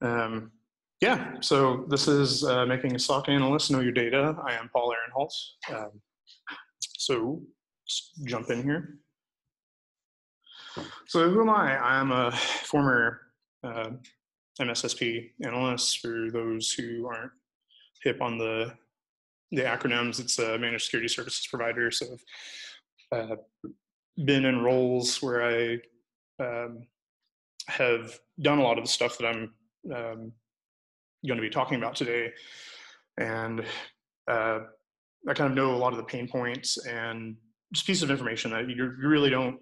Um, yeah, so this is making a SOC Analyst Know Your Data. I am Paul Aronhalt. So let's jump in here. So who am I? I'm a former MSSP analyst. For those who aren't hip on the acronyms, it's a managed security services provider. So I've been in roles where I have done a lot of the stuff that I'm going to be talking about today. And I kind of know a lot of the pain points and just pieces of information that you really don't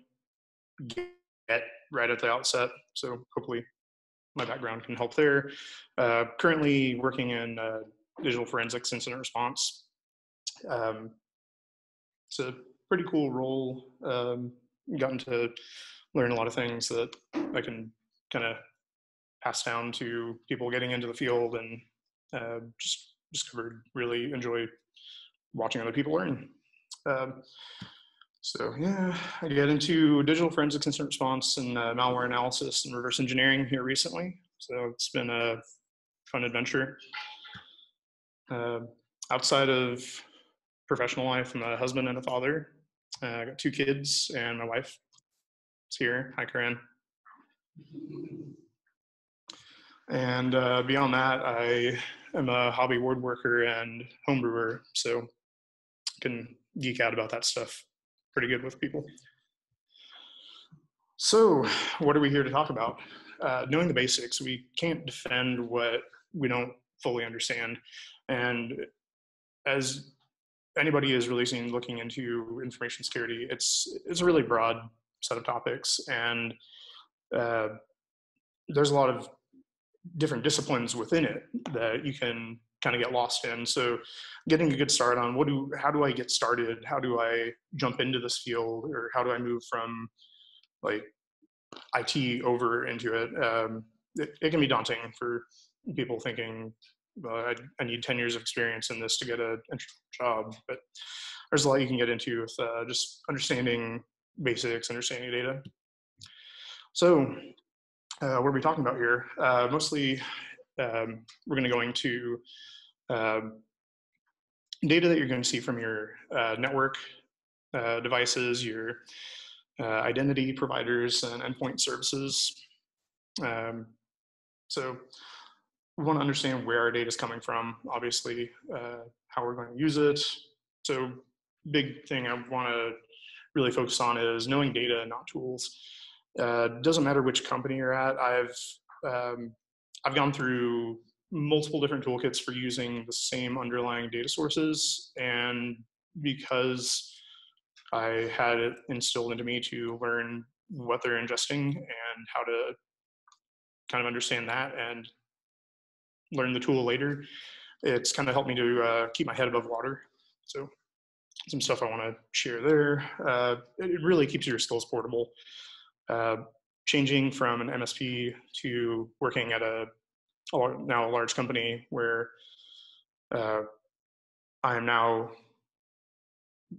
get right at the outset. So hopefully my background can help there. Currently working in digital forensics incident response. It's a pretty cool role. Gotten to learn a lot of things that I can kind of pass down to people getting into the field, and just discovered really enjoy watching other people learn. So yeah, I get into digital forensics incident response and malware analysis and reverse engineering here recently. So it's been a fun adventure. Outside of professional life, I'm a husband and a father. I got 2 kids, and my wife is here. Hi, Karen. And beyond that, I am a hobby woodworker and home brewer, so I can geek out about that stuff pretty good with people. So what are we here to talk about? Knowing the basics. We can't defend what we don't fully understand. And as anybody is releasing, looking into information security, it's a really broad set of topics, and there's a lot of different disciplines within it that you can kind of get lost in. So getting a good start on how do I get started? How do I jump into this field? Or how do I move from like IT over into it? It can be daunting for people thinking, well, I need 10 years of experience in this to get an entry job, but there's a lot you can get into with just understanding basics, understanding data. So what are we talking about here? Mostly we're going to go into data that you're going to see from your network devices, your identity providers, and endpoint services. So we want to understand where our data is coming from, obviously, how we're going to use it. So big thing I want to really focus on is knowing data, not tools. Doesn't matter which company you're at. I've gone through multiple different toolkits for using the same underlying data sources, and because I had it instilled into me to learn what they're ingesting and how to kind of understand that and learn the tool later, it's kind of helped me to keep my head above water. So some stuff I want to share there. It really keeps your skills portable. Changing from an MSP to working at now a large company where I am now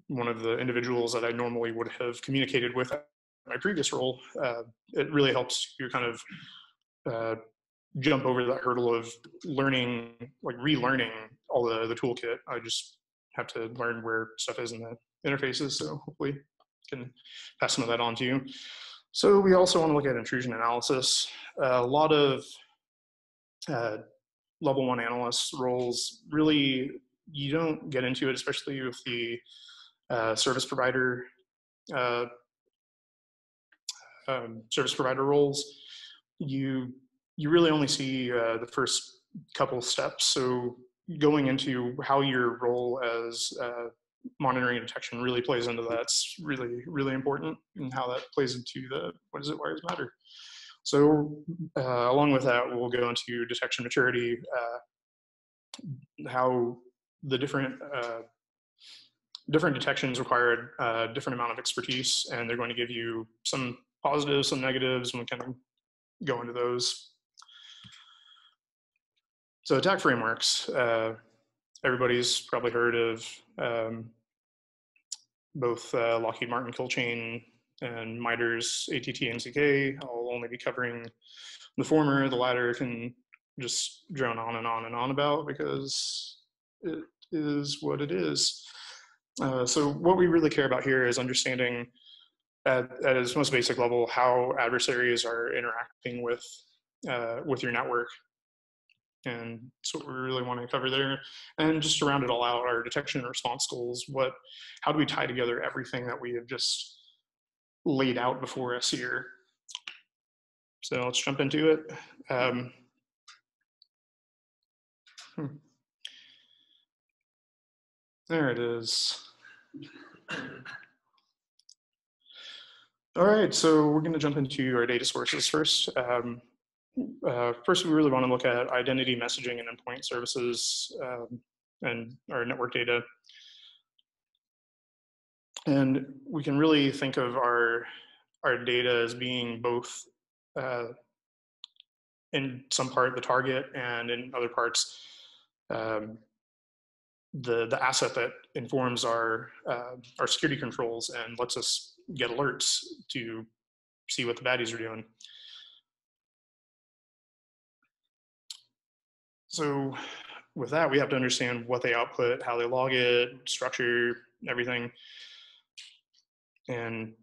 one of the individuals that I normally would have communicated with at my previous role. It really helps you kind of jump over that hurdle of learning, like relearning all the toolkit. I just have to learn where stuff is in the interfaces. So hopefully I can pass some of that on to you. So we also want to look at intrusion analysis. A lot of level 1 analyst roles, really, you don't get into it, especially with the service provider roles. You really only see the first couple steps. So going into how your role as monitoring and detection really plays into that's really, really important, and how that plays into the what is it, why does it matter? So along with that, we'll go into detection maturity, how the different detections require a different amount of expertise, and they're going to give you some positives, some negatives, and we kind of go into those. So attack frameworks, everybody's probably heard of both Lockheed Martin kill chain and MITRE's ATT and CK. I'll only be covering the former. The latter can just drone on and on and on about, because it is what it is. So what we really care about here is understanding at its most basic level how adversaries are interacting with your network. And that's what we really want to cover there. And just to round it all out, our detection and response goals, how do we tie together everything that we have just laid out before us here? So let's jump into it. There it is. All right, so we're going to jump into our data sources first. First, we really want to look at identity messaging and endpoint services and our network data. And we can really think of our data as being both in some part the target, and in other parts the asset that informs our security controls and lets us get alerts to see what the baddies are doing. So with that, we have to understand what they output, how they log it, structure, everything. And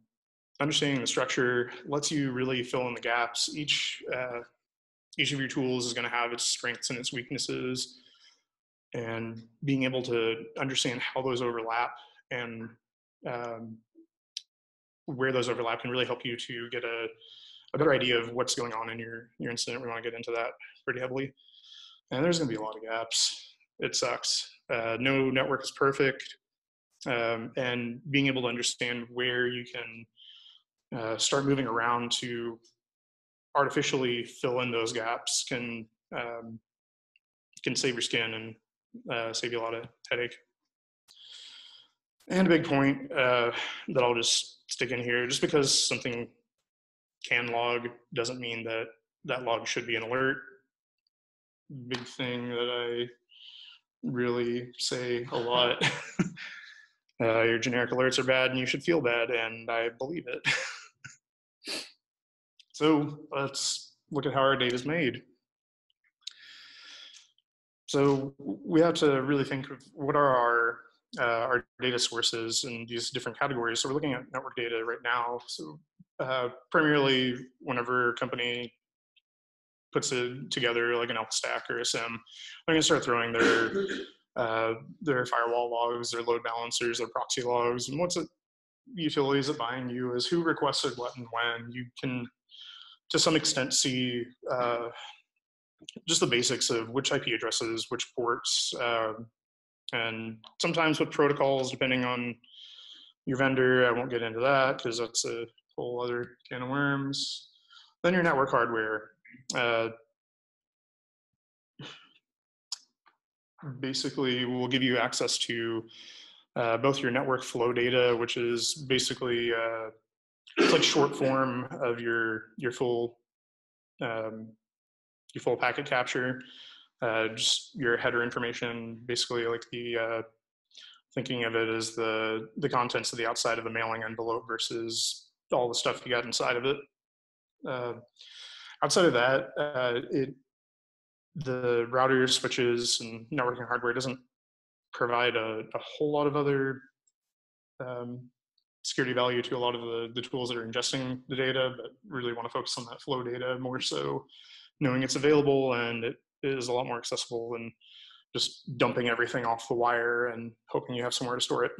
understanding the structure lets you really fill in the gaps. Each of your tools is going to have its strengths and its weaknesses, and being able to understand how those overlap and where those overlap can really help you to get a better idea of what's going on in your incident. We want to get into that pretty heavily. And there's going to be a lot of gaps. It sucks. No network is perfect. And being able to understand where you can start moving around to artificially fill in those gaps can save your skin and save you a lot of headache. And a big point that I'll just stick in here, just because something can log doesn't mean that that log should be an alert. Big thing that I really say a lot. Your generic alerts are bad and you should feel bad, and I believe it. So let's look at how our data is made. So we have to really think of what are our data sources in these different categories. So we're looking at network data right now. So primarily, whenever a company puts it together like an Elk stack or a SIM, they're going to start throwing their firewall logs, their load balancers, their proxy logs, and what's it utilities that bind you is who requested what and when. You can, to some extent, see just the basics of which IP addresses, which ports, and sometimes with protocols, depending on your vendor. I won't get into that because that's a whole other can of worms. Then your network hardware. Basically will give you access to both your network flow data, which is basically it's like short form of your full packet capture, just your header information, basically like the thinking of it as the contents of the outside of the mailing envelope versus all the stuff you got inside of it. Outside of that, the routers, switches, and networking hardware doesn't provide a whole lot of other security value to a lot of the tools that are ingesting the data, but really want to focus on that flow data more so, knowing it's available and it is a lot more accessible than just dumping everything off the wire and hoping you have somewhere to store it.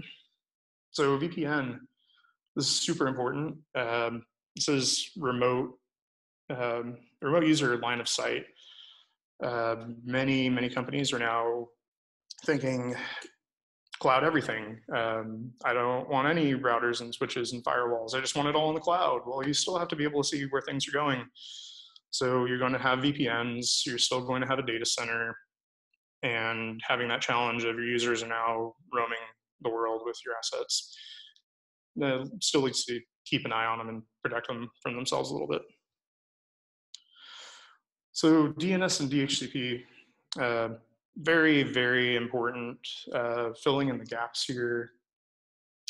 So VPN, this is super important. This is remote user line of sight. Many companies are now thinking cloud everything. I don't want any routers and switches and firewalls. I just want it all in the cloud. Well, you still have to be able to see where things are going. So you're going to have VPNs. You're still going to have a data center, and having that challenge of your users are now roaming the world with your assets. Still needs to keep an eye on them and protect them from themselves a little bit. So DNS and DHCP, very, very important, filling in the gaps here.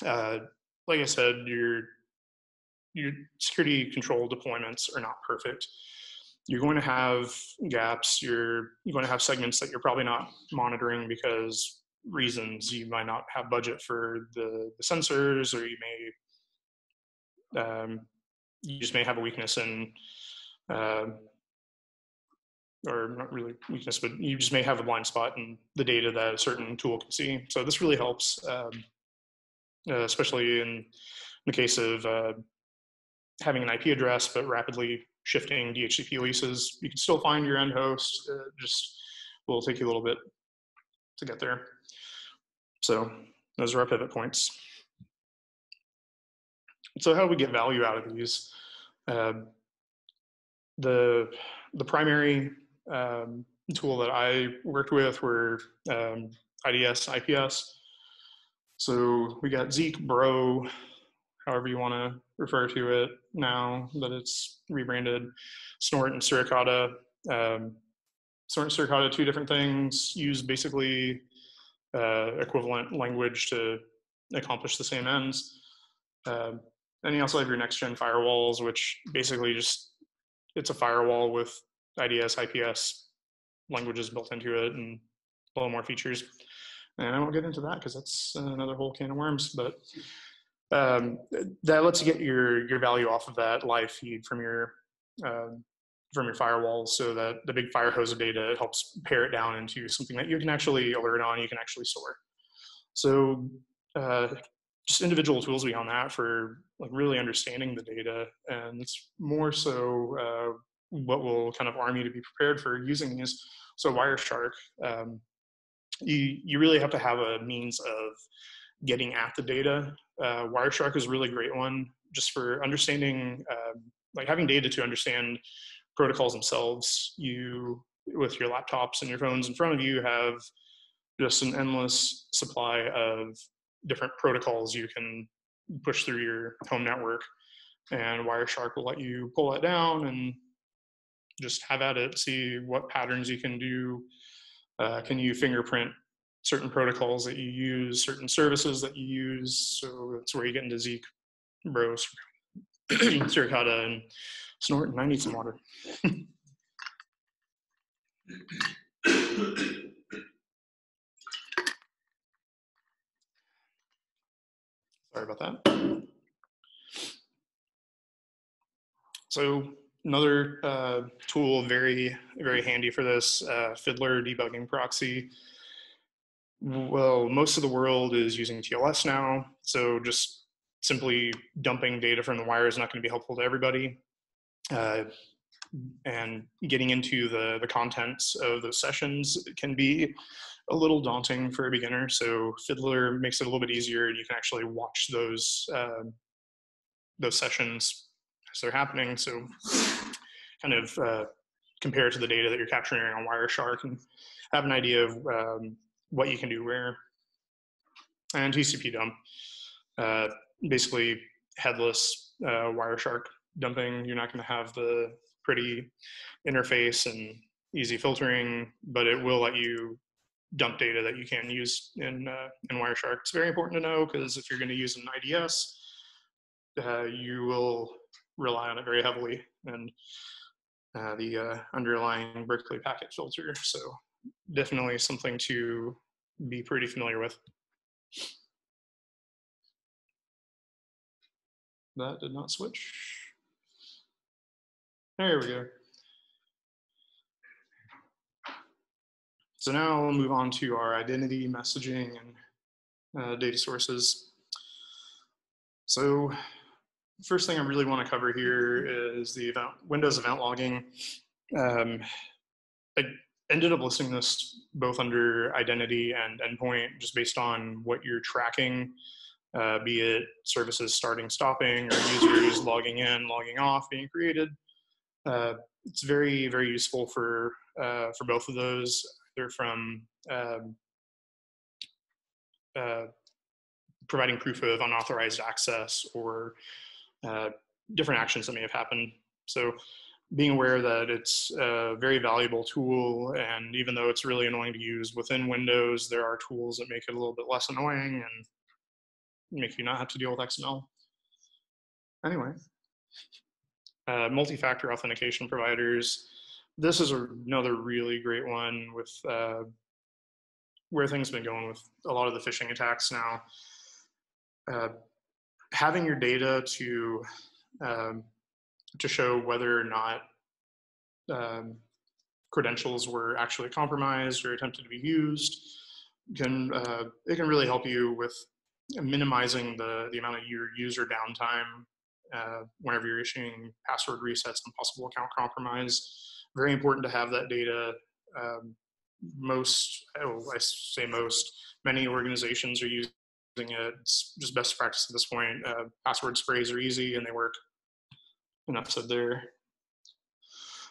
Like I said, your security control deployments are not perfect. you're going to have gaps. You're going to have segments that you're probably not monitoring because reasons. You might not have budget for the sensors, or you just may have a weakness in, or not really weakness, but you just may have a blind spot in the data that a certain tool can see. So this really helps, especially in the case of having an IP address, but rapidly shifting DHCP leases. You can still find your end host, just will take you a little bit to get there. So those are our pivot points. So how do we get value out of these? The primary tool that I worked with were IDS, IPS. So we got Zeek, Bro, however you want to refer to it now that it's rebranded, Snort and Suricata. Snort and Suricata, two different things, use basically equivalent language to accomplish the same ends. And you also have your next-gen firewalls, which basically just, it's a firewall with IDS, IPS languages built into it and a little more features. And I won't get into that because that's another whole can of worms, but that lets you get your value off of that live feed from your firewalls, so that the big fire hose of data helps pare it down into something that you can actually alert on, you can actually store. So just individual tools beyond that for like really understanding the data, and it's more so what will kind of arm you to be prepared for using these. So Wireshark, you really have to have a means of getting at the data. Wireshark is a really great one just for understanding, like having data to understand protocols themselves. You, with your laptops and your phones in front of you, have just an endless supply of different protocols you can push through your home network, and Wireshark will let you pull that down and just have at it, see what patterns you can do. Can you fingerprint certain protocols that you use, certain services that you use? So that's where you get into Zeek, Bro, Suricata, and Snort, and I need some water. Sorry about that. So another tool, very, very handy for this, Fiddler debugging proxy. Well, most of the world is using TLS now, so just simply dumping data from the wire is not going to be helpful to everybody. And getting into the contents of those sessions can be a little daunting for a beginner. So Fiddler makes it a little bit easier, and you can actually watch those sessions as they're happening. So kind of compare it to the data that you're capturing on Wireshark and have an idea of what you can do where. And TCP dump, basically headless Wireshark dumping. You're not going to have the pretty interface and easy filtering, but it will let you dump data that you can use in Wireshark. It's very important to know, because if you're going to use an IDS, you will rely on it very heavily, and the underlying Berkeley packet filter. So definitely something to be pretty familiar with. That did not switch. There we go. So now we'll move on to our identity, messaging, and data sources. So first thing I really want to cover here is the Windows event logging. I ended up listing this both under identity and endpoint, just based on what you're tracking, be it services starting, stopping, or users logging in, logging off, being created. It's very, very useful for both of those. They're from providing proof of unauthorized access or different actions that may have happened. So being aware that it's a very valuable tool, and even though it's really annoying to use within Windows, there are tools that make it a little bit less annoying and make you not have to deal with XML. Anyway, multi-factor authentication providers. this is another really great one with where things have been going with a lot of the phishing attacks now. Having your data to show whether or not credentials were actually compromised or attempted to be used can really help you with minimizing the amount of your user downtime whenever you're issuing password resets and possible account compromise. Very important to have that data. Many organizations are using it. It's just best practice at this point. Password sprays are easy and they work. Enough said there.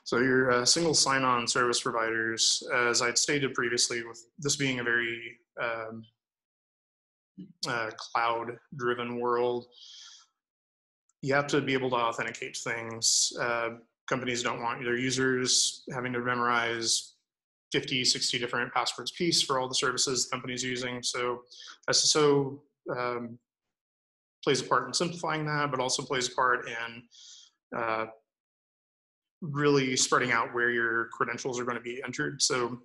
So your single sign-on service providers, as I'd stated previously, with this being a very cloud-driven world, you have to be able to authenticate things. Companies don't want their users having to memorize 50, 60 different passwords piece for all the services the company's using. So SSO plays a part in simplifying that, but also plays a part in really spreading out where your credentials are going to be entered. So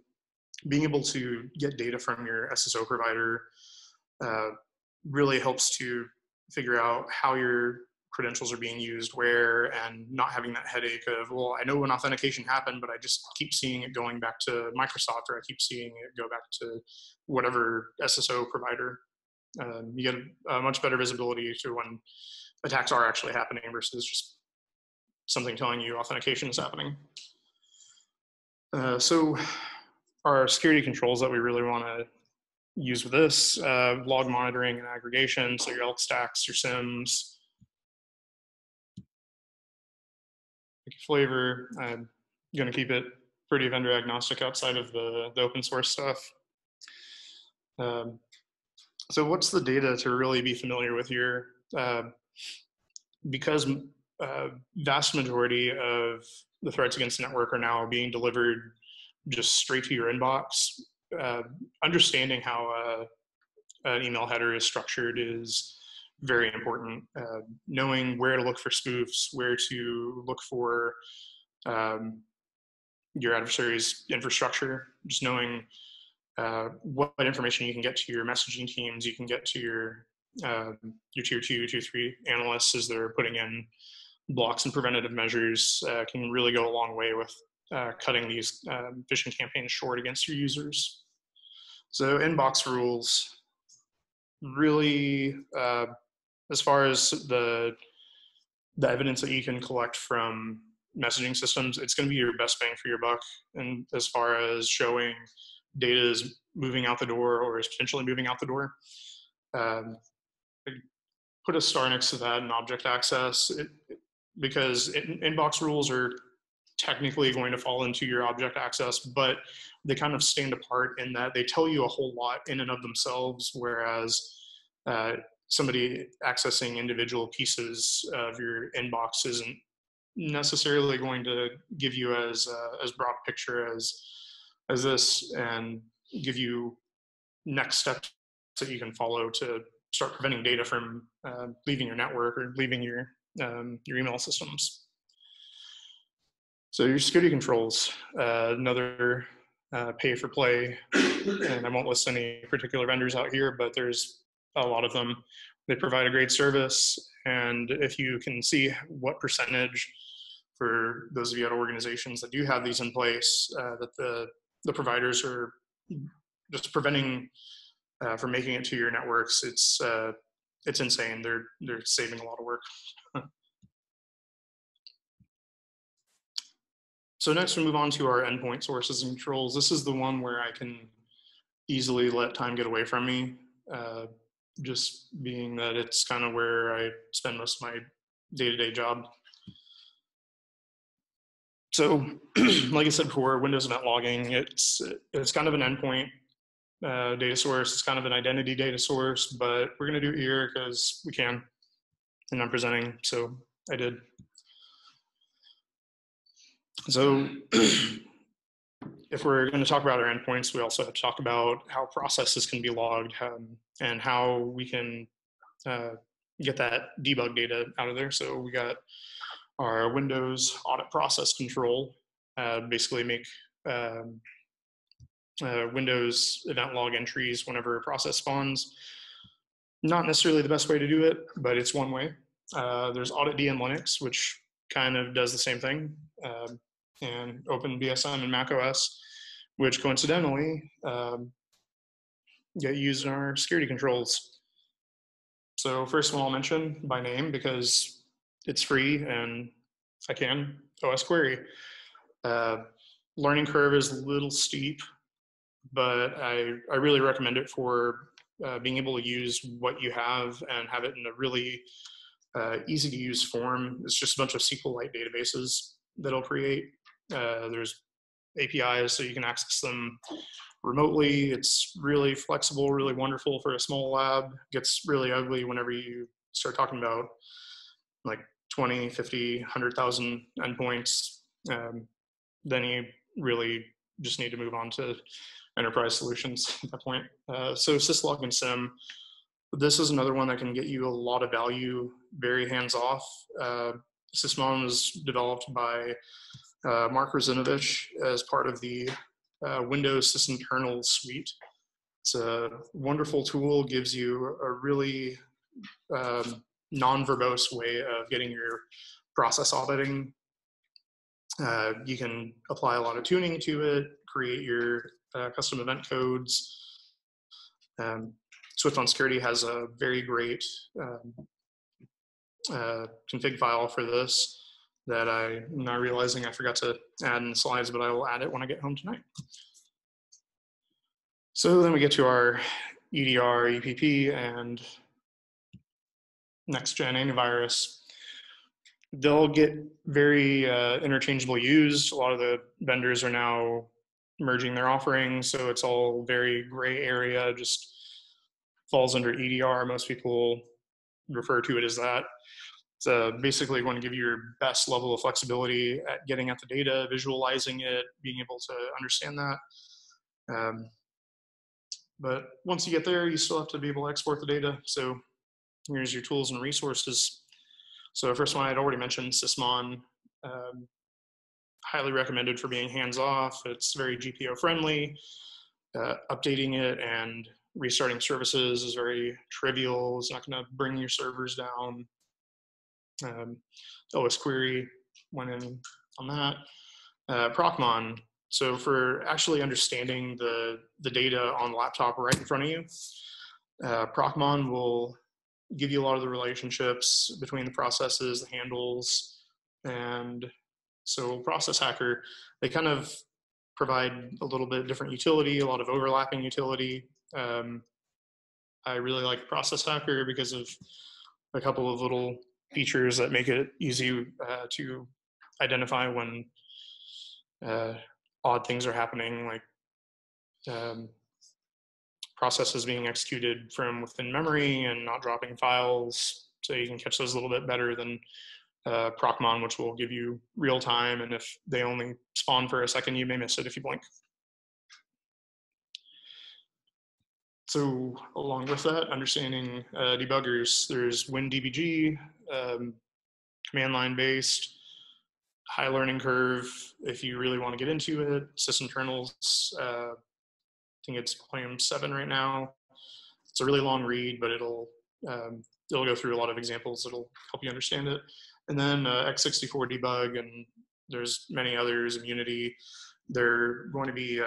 being able to get data from your SSO provider really helps to figure out how your credentials are being used where, and not having that headache of, well, I know when authentication happened, but I just keep seeing it going back to Microsoft, or I keep seeing it go back to whatever SSO provider. You get a much better visibility to when attacks are actually happening versus just something telling you authentication is happening. So our security controls that we really want to use with this, log monitoring and aggregation, so your elk stacks, your SIMs, flavor. I'm going to keep it pretty vendor agnostic outside of the open source stuff. So what's the data to really be familiar with here? Because vast majority of the threats against the network are now being delivered just straight to your inbox. Understanding how an email header is structured is very important. Knowing where to look for spoofs, where to look for your adversary's infrastructure, just knowing what information you can get to your messaging teams, you can get to your tier 2, tier 3 analysts as they're putting in blocks and preventative measures, can really go a long way with cutting these phishing campaigns short against your users. So inbox rules, really, as far as the evidence that you can collect from messaging systems, it's going to be your best bang for your buck. And as far as showing data is moving out the door or is potentially moving out the door, put a star next to that in object access, because inbox rules are technically going to fall into your object access, but they kind of stand apart in that they tell you a whole lot in and of themselves, whereas somebody accessing individual pieces of your inbox isn't necessarily going to give you as broad a picture as this, and give you next steps that you can follow to start preventing data from leaving your network or leaving your email systems. So your security controls, another pay for play, and I won't list any particular vendors out here, but there's a lot of them. They provide a great service, and if you can see what percentage, for those of you at organizations that do have these in place, that the providers are just preventing from making it to your networks, it's insane. They're saving a lot of work. So next we move on to our endpoint sources and controls. This is the one where I can easily let time get away from me, just being that it's kind of where I spend most of my day-to-day job. So like I said before, Windows event logging, it's kind of an endpoint data source. It's kind of an identity data source, but we're going to do it here because we can, and I'm presenting, so I did. So if we're going to talk about our endpoints, we also have to talk about how processes can be logged, and how we can get that debug data out of there. So we got our Windows audit process control. basically make Windows event log entries whenever a process spawns. Not necessarily the best way to do it, but it's one way. There's auditd in Linux, which kind of does the same thing, and OpenBSM in macOS, which coincidentally get used in our security controls. So first of all, I'll mention by name because it's free and I can, OS Query. Learning curve is a little steep, but I really recommend it for being able to use what you have and have it in a really easy to use form. It's just a bunch of SQLite databases that it'll create. There's APIs so you can access them remotely. It's really flexible, really wonderful for a small lab. It gets really ugly whenever you start talking about like 20, 50, 100,000 endpoints. Then you really just need to move on to enterprise solutions at that point. So syslog and SIM, this is another one that can get you a lot of value, very hands-off. Sysmon was developed by Mark Razinovich as part of the Windows System Kernel suite. It's a wonderful tool, gives you a really non-verbose way of getting your process auditing. You can apply a lot of tuning to it, create your custom event codes. Swift on Security has a very great config file for this that I'm not realizing I forgot to add in the slides, but I will add it when I get home tonight. So then we get to our EDR, EPP, and next-gen antivirus. They'll get very interchangeably used. A lot of the vendors are now merging their offerings, so it's all very gray area, just falls under EDR. Most people refer to it as that. It's basically going to give you your best level of flexibility at getting at the data, visualizing it, being able to understand that. But once you get there, you still have to be able to export the data. So here's your tools and resources. So the first one I'd already mentioned, Sysmon, highly recommended for being hands-off. It's very GPO friendly. Updating it and restarting services is very trivial. It's not going to bring your servers down. OS Query went in on that. Procmon, so for actually understanding the data on the laptop right in front of you, Procmon will give you a lot of the relationships between the processes, the handles, and so Process Hacker, they kind of provide a little bit different utility, a lot of overlapping utility. I really like Process Hacker because of a couple of little features that make it easy to identify when odd things are happening, like processes being executed from within memory and not dropping files. So you can catch those a little bit better than Procmon, which will give you real time. And if they only spawn for a second, you may miss it if you blink. So along with that, understanding debuggers, there's WinDBG, command line based, high learning curve if you really want to get into it. System kernels, I think it's volume 7 right now. It's a really long read, but it'll go through a lot of examples that'll help you understand it. And then x64 debug, and there's many others, Immunity. They're going to be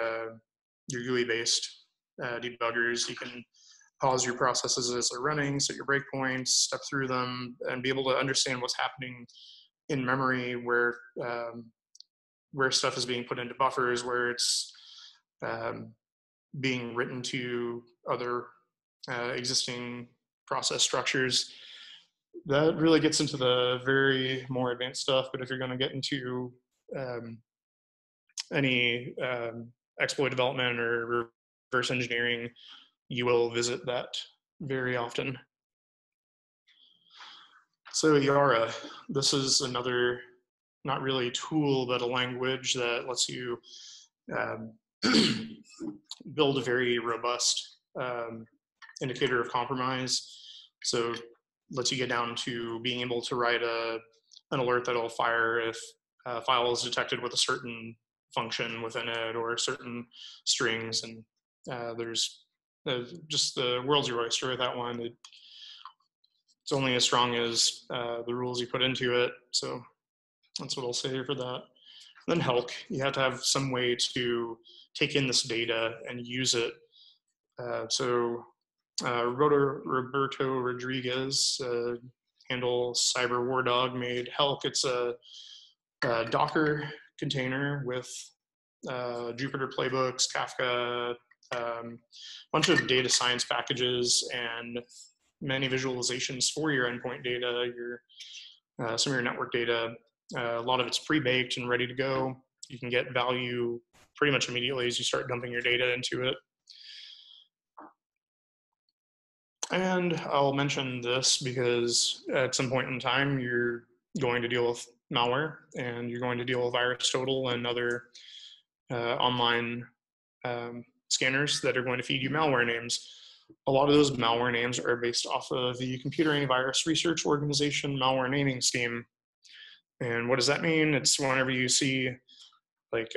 your GUI based debuggers. You can pause your processes as they're running, set your breakpoints, step through them, and be able to understand what's happening in memory, where stuff is being put into buffers, where it's being written to other existing process structures. That really gets into the very more advanced stuff, but if you're going to get into any exploit development or reverse engineering, you will visit that very often. So Yara, this is another, not really a tool, but a language that lets you build a very robust indicator of compromise. So lets you get down to being able to write an alert that'll fire if file is detected with a certain function within it or certain strings, and there's just the world's your oyster with that one. It's only as strong as the rules you put into it. So that's what I'll say for that. Then HELC, you have to have some way to take in this data and use it. Roberto Rodriguez, handle Cyber War Dog, made HELC. It's a Docker container with Jupyter playbooks, Kafka, bunch of data science packages, and many visualizations for your endpoint data, some of your network data. A lot of it's pre-baked and ready to go. You can get value pretty much immediately as you start dumping your data into it. And I'll mention this because at some point in time, you're going to deal with malware, and you're going to deal with VirusTotal and other online scanners that are going to feed you malware names. A lot of those malware names are based off of the Computer Antivirus Research Organization malware naming scheme. And what does that mean? It's whenever you see like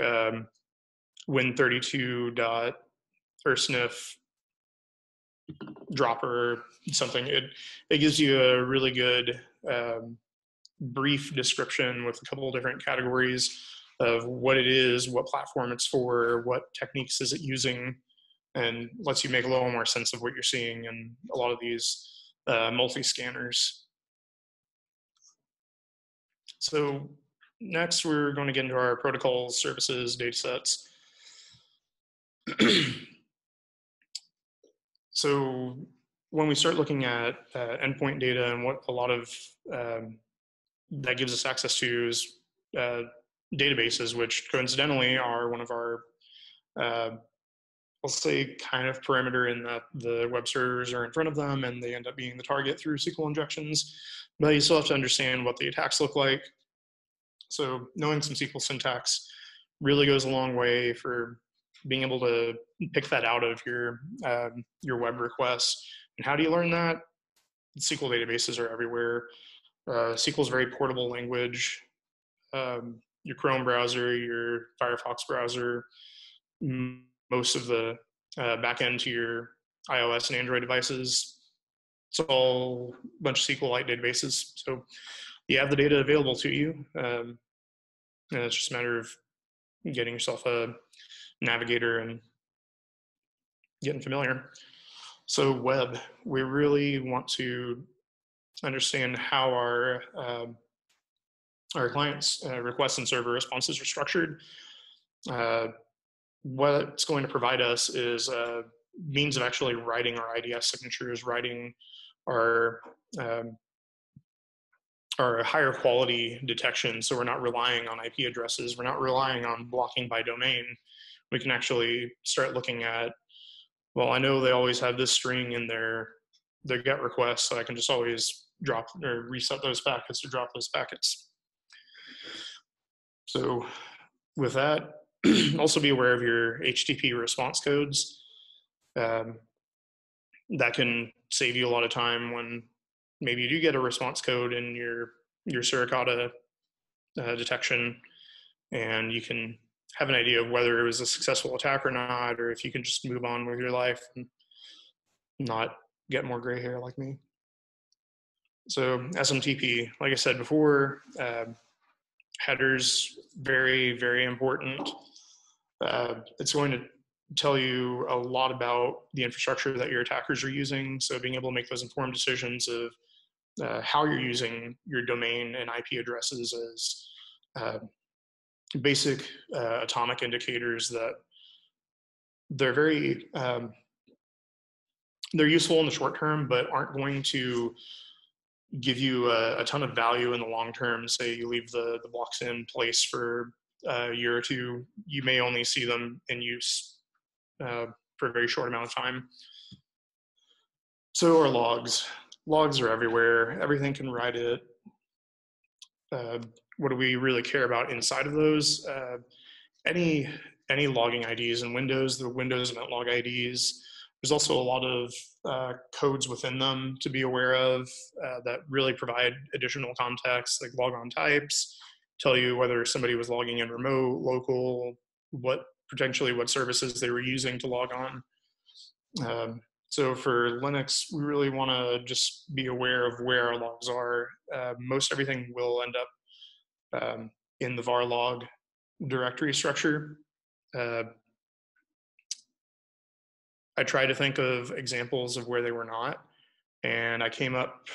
win32 or sniff dropper something, it gives you a really good brief description with a couple of different categories of what it is, what platform it's for, what techniques is it using, and lets you make a little more sense of what you're seeing in a lot of these multi-scanners. So next, we're going to get into our protocols, services, datasets. So when we start looking at endpoint data and what a lot of that gives us access to is databases, which coincidentally are one of our, I'll say, kind of perimeter in that the web servers are in front of them and they end up being the target through SQL injections. But you still have to understand what the attacks look like. So knowing some SQL syntax really goes a long way for being able to pick that out of your web requests. And how do you learn that? SQL databases are everywhere. SQL is a very portable language. Your Chrome browser, your Firefox browser, most of the backend to your iOS and Android devices, it's all a bunch of SQLite databases. So you have the data available to you. And it's just a matter of getting yourself a navigator and getting familiar. So web, we really want to understand how our clients' requests and server responses are structured. What it's going to provide us is a means of actually writing our IDS signatures, writing our higher quality detection. So we're not relying on IP addresses. We're not relying on blocking by domain. We can actually start looking at, well, I know they always have this string in their GET request, so I can just always drop or reset those packets or drop those packets. So with that, also be aware of your HTTP response codes. That can save you a lot of time when maybe you do get a response code in your Suricata detection, and you can have an idea of whether it was a successful attack or not, or if you can just move on with your life and not get more gray hair like me. So SMTP, like I said before, headers, very, very important. It's going to tell you a lot about the infrastructure that your attackers are using. So being able to make those informed decisions of how you're using your domain and IP addresses as basic atomic indicators that they're very, they're useful in the short term, but aren't going to give you a ton of value in the long term. Say you leave the blocks in place for a year or two, you may only see them in use for a very short amount of time. So are logs. Logs are everywhere. Everything can write it. What do we really care about inside of those? Any logging IDs in Windows, the Windows event log IDs. There's also a lot of codes within them to be aware of that really provide additional context, like logon types, tell you whether somebody was logging in remote, local, potentially what services they were using to log on. So for Linux, we really want to just be aware of where our logs are. Most everything will end up in the var log directory structure. I tried to think of examples of where they were not, and I came up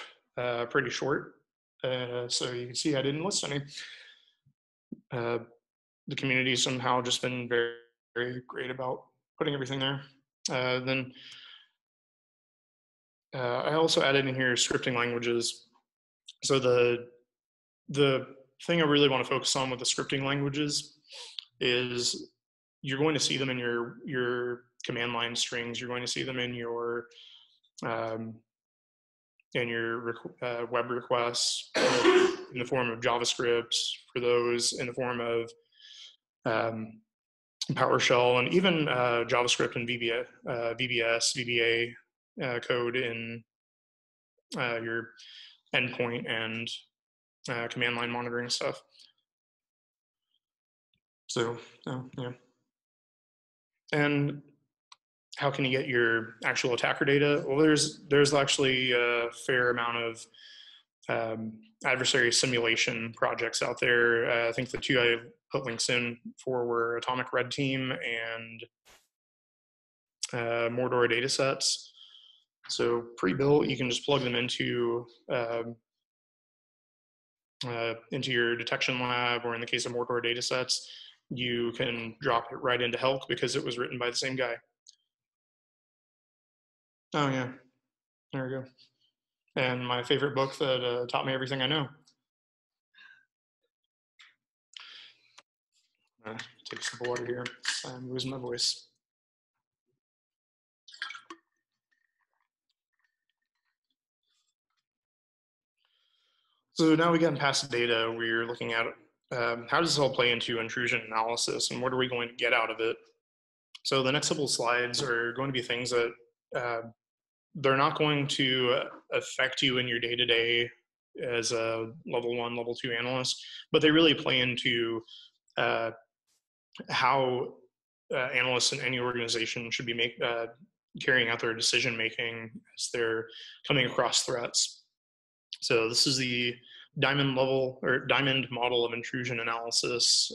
pretty short. So you can see I didn't list any. The community somehow just been very, very great about putting everything there. Then I also added in here scripting languages. So the thing I really want to focus on with the scripting languages is you're going to see them in your command line strings. You're going to see them in your web requests in the form of JavaScript for those, in the form of PowerShell, and even JavaScript and VBS, VBA code in your endpoint and command line monitoring stuff. So, yeah. And how can you get your actual attacker data? Well, there's actually a fair amount of adversary simulation projects out there. I think the two I put links in for were Atomic Red Team and Mordor Datasets. So pre-built, you can just plug them into your detection lab, or in the case of Mordor Datasets, you can drop it right into Helk because it was written by the same guy. Oh yeah, there we go. And my favorite book that taught me everything I know. Take a sip of water here. I'm losing my voice. So now we get past the data, we're looking at how does this all play into intrusion analysis, and what are we going to get out of it? So the next couple of slides are going to be things that they're not going to affect you in your day-to-day as a level 1, level 2 analyst, but they really play into how analysts in any organization should be carrying out their decision-making as they're coming across threats. So this is the diamond model of intrusion analysis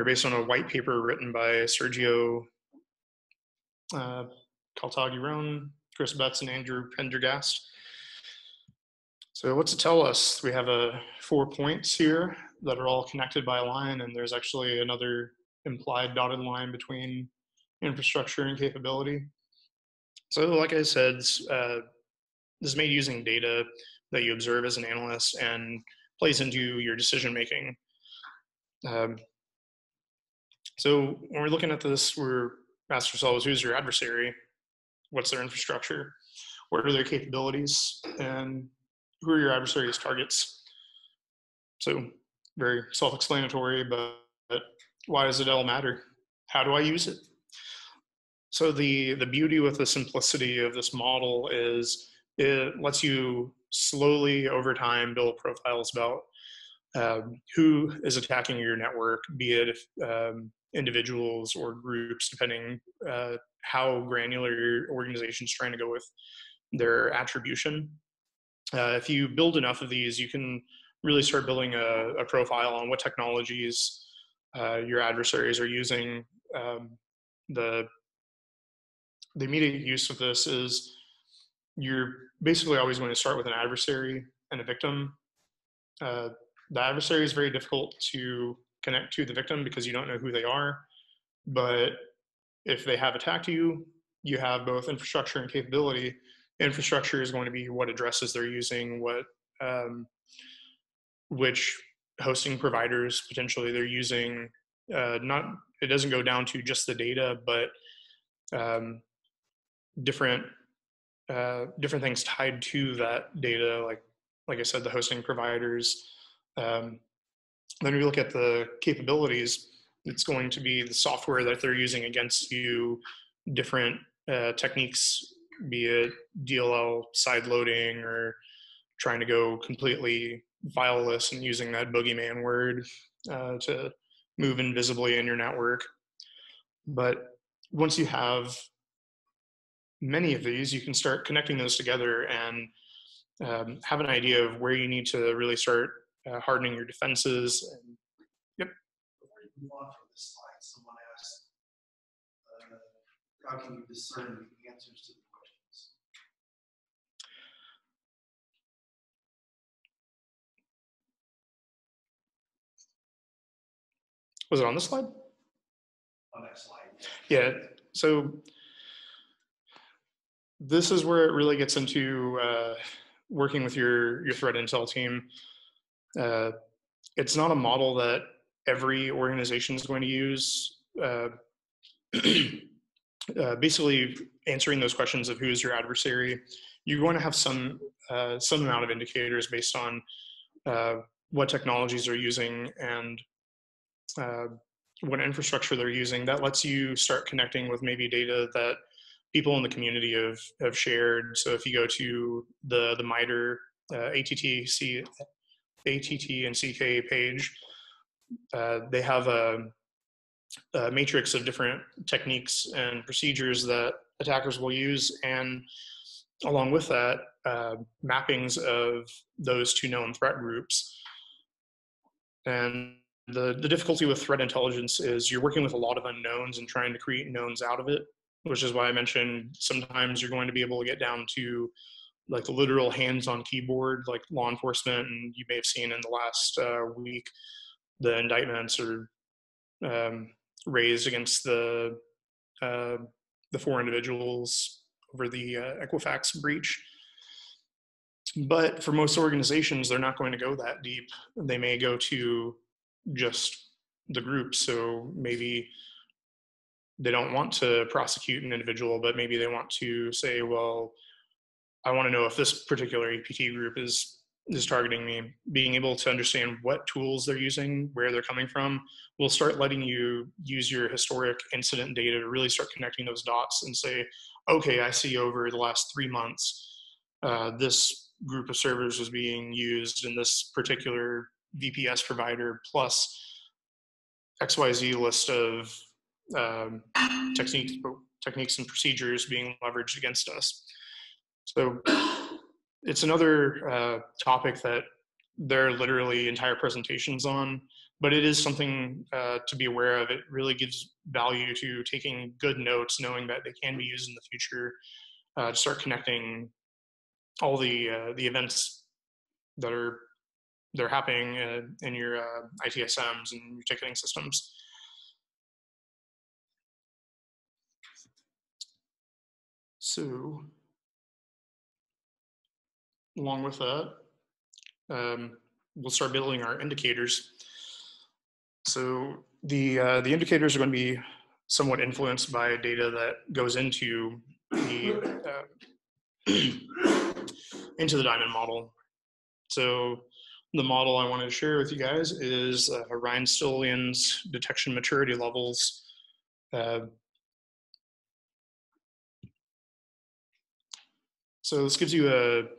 based on a white paper written by Sergio Caltagirone, Chris Betts, and Andrew Pendergast. So what's it tell us? We have 4 points here that are all connected by a line, and there's actually another implied dotted line between infrastructure and capability. So like I said, this is made using data that you observe as an analyst and plays into your decision making. So when we're looking at this, we're asking ourselves, who's your adversary? What's their infrastructure? What are their capabilities? And who are your adversary's targets? So very self-explanatory, but why does it all matter? How do I use it? So the beauty with the simplicity of this model is it lets you slowly over time build profiles about who is attacking your network, be it individuals or groups, depending how granular your organization's trying to go with their attribution. If you build enough of these, you can really start building a profile on what technologies your adversaries are using. The immediate use of this is you're basically always going to start with an adversary and a victim. The adversary is very difficult to connect to the victim because you don't know who they are. But if they have attacked you, you have both infrastructure and capability. Infrastructure is going to be what addresses they're using, which hosting providers potentially they're using. It doesn't go down to just the data, but different things tied to that data, like I said, the hosting providers. Then we look at the capabilities. It's going to be the software that they're using against you, different techniques, be it DLL side loading or trying to go completely fileless and using that boogeyman word to move invisibly in your network. But once you have many of these, you can start connecting those together and have an idea of where you need to really start hardening your defenses. And, yep. Before you move on from this slide, someone asked, how can you discern the answers to the questions? Was it on this slide? On that slide. Yeah, so this is where it really gets into working with your threat intel team. It's not a model that every organization is going to use. Basically, answering those questions of who's your adversary, you're going to have some amount of indicators based on what technologies they're using and what infrastructure they're using. That lets you start connecting with maybe data that people in the community have shared. So if you go to the MITRE ATT and CK page, they have a matrix of different techniques and procedures that attackers will use, and along with that, mappings of those two known threat groups. And the difficulty with threat intelligence is you're working with a lot of unknowns and trying to create knowns out of it, which is why I mentioned sometimes you're going to be able to get down to like the literal hands on keyboard, like law enforcement, and you may have seen in the last week, the indictments are raised against the 4 individuals over the Equifax breach. But for most organizations, they're not going to go that deep. They may go to just the group. So maybe they don't want to prosecute an individual, but maybe they want to say, well, I want to know if this particular APT group is targeting me. Being able to understand what tools they're using, where they're coming from, will start letting you use your historic incident data to really start connecting those dots and say, okay, I see over the last 3 months, this group of servers was being used in this particular VPS provider, plus XYZ list of techniques and procedures being leveraged against us. So it's another topic that there are literally entire presentations on, but it is something to be aware of. It really gives value to taking good notes, knowing that they can be used in the future to start connecting all the events that they're happening in your ITSMs and your ticketing systems. So, along with that, we'll start building our indicators. So the indicators are going to be somewhat influenced by data that goes into the into the diamond model. So the model I wanted to share with you guys is Ryan Stolian's detection maturity levels. So this gives you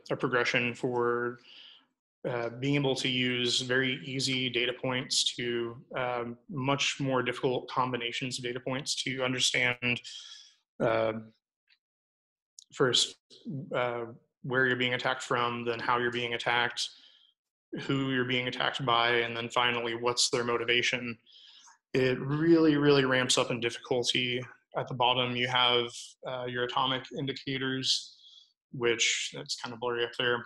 a progression for being able to use very easy data points to much more difficult combinations of data points to understand first where you're being attacked from, then how you're being attacked, who you're being attacked by, and then finally what's their motivation. It really, really ramps up in difficulty. At the bottom, you have your atomic indicators, which it's kind of blurry up there.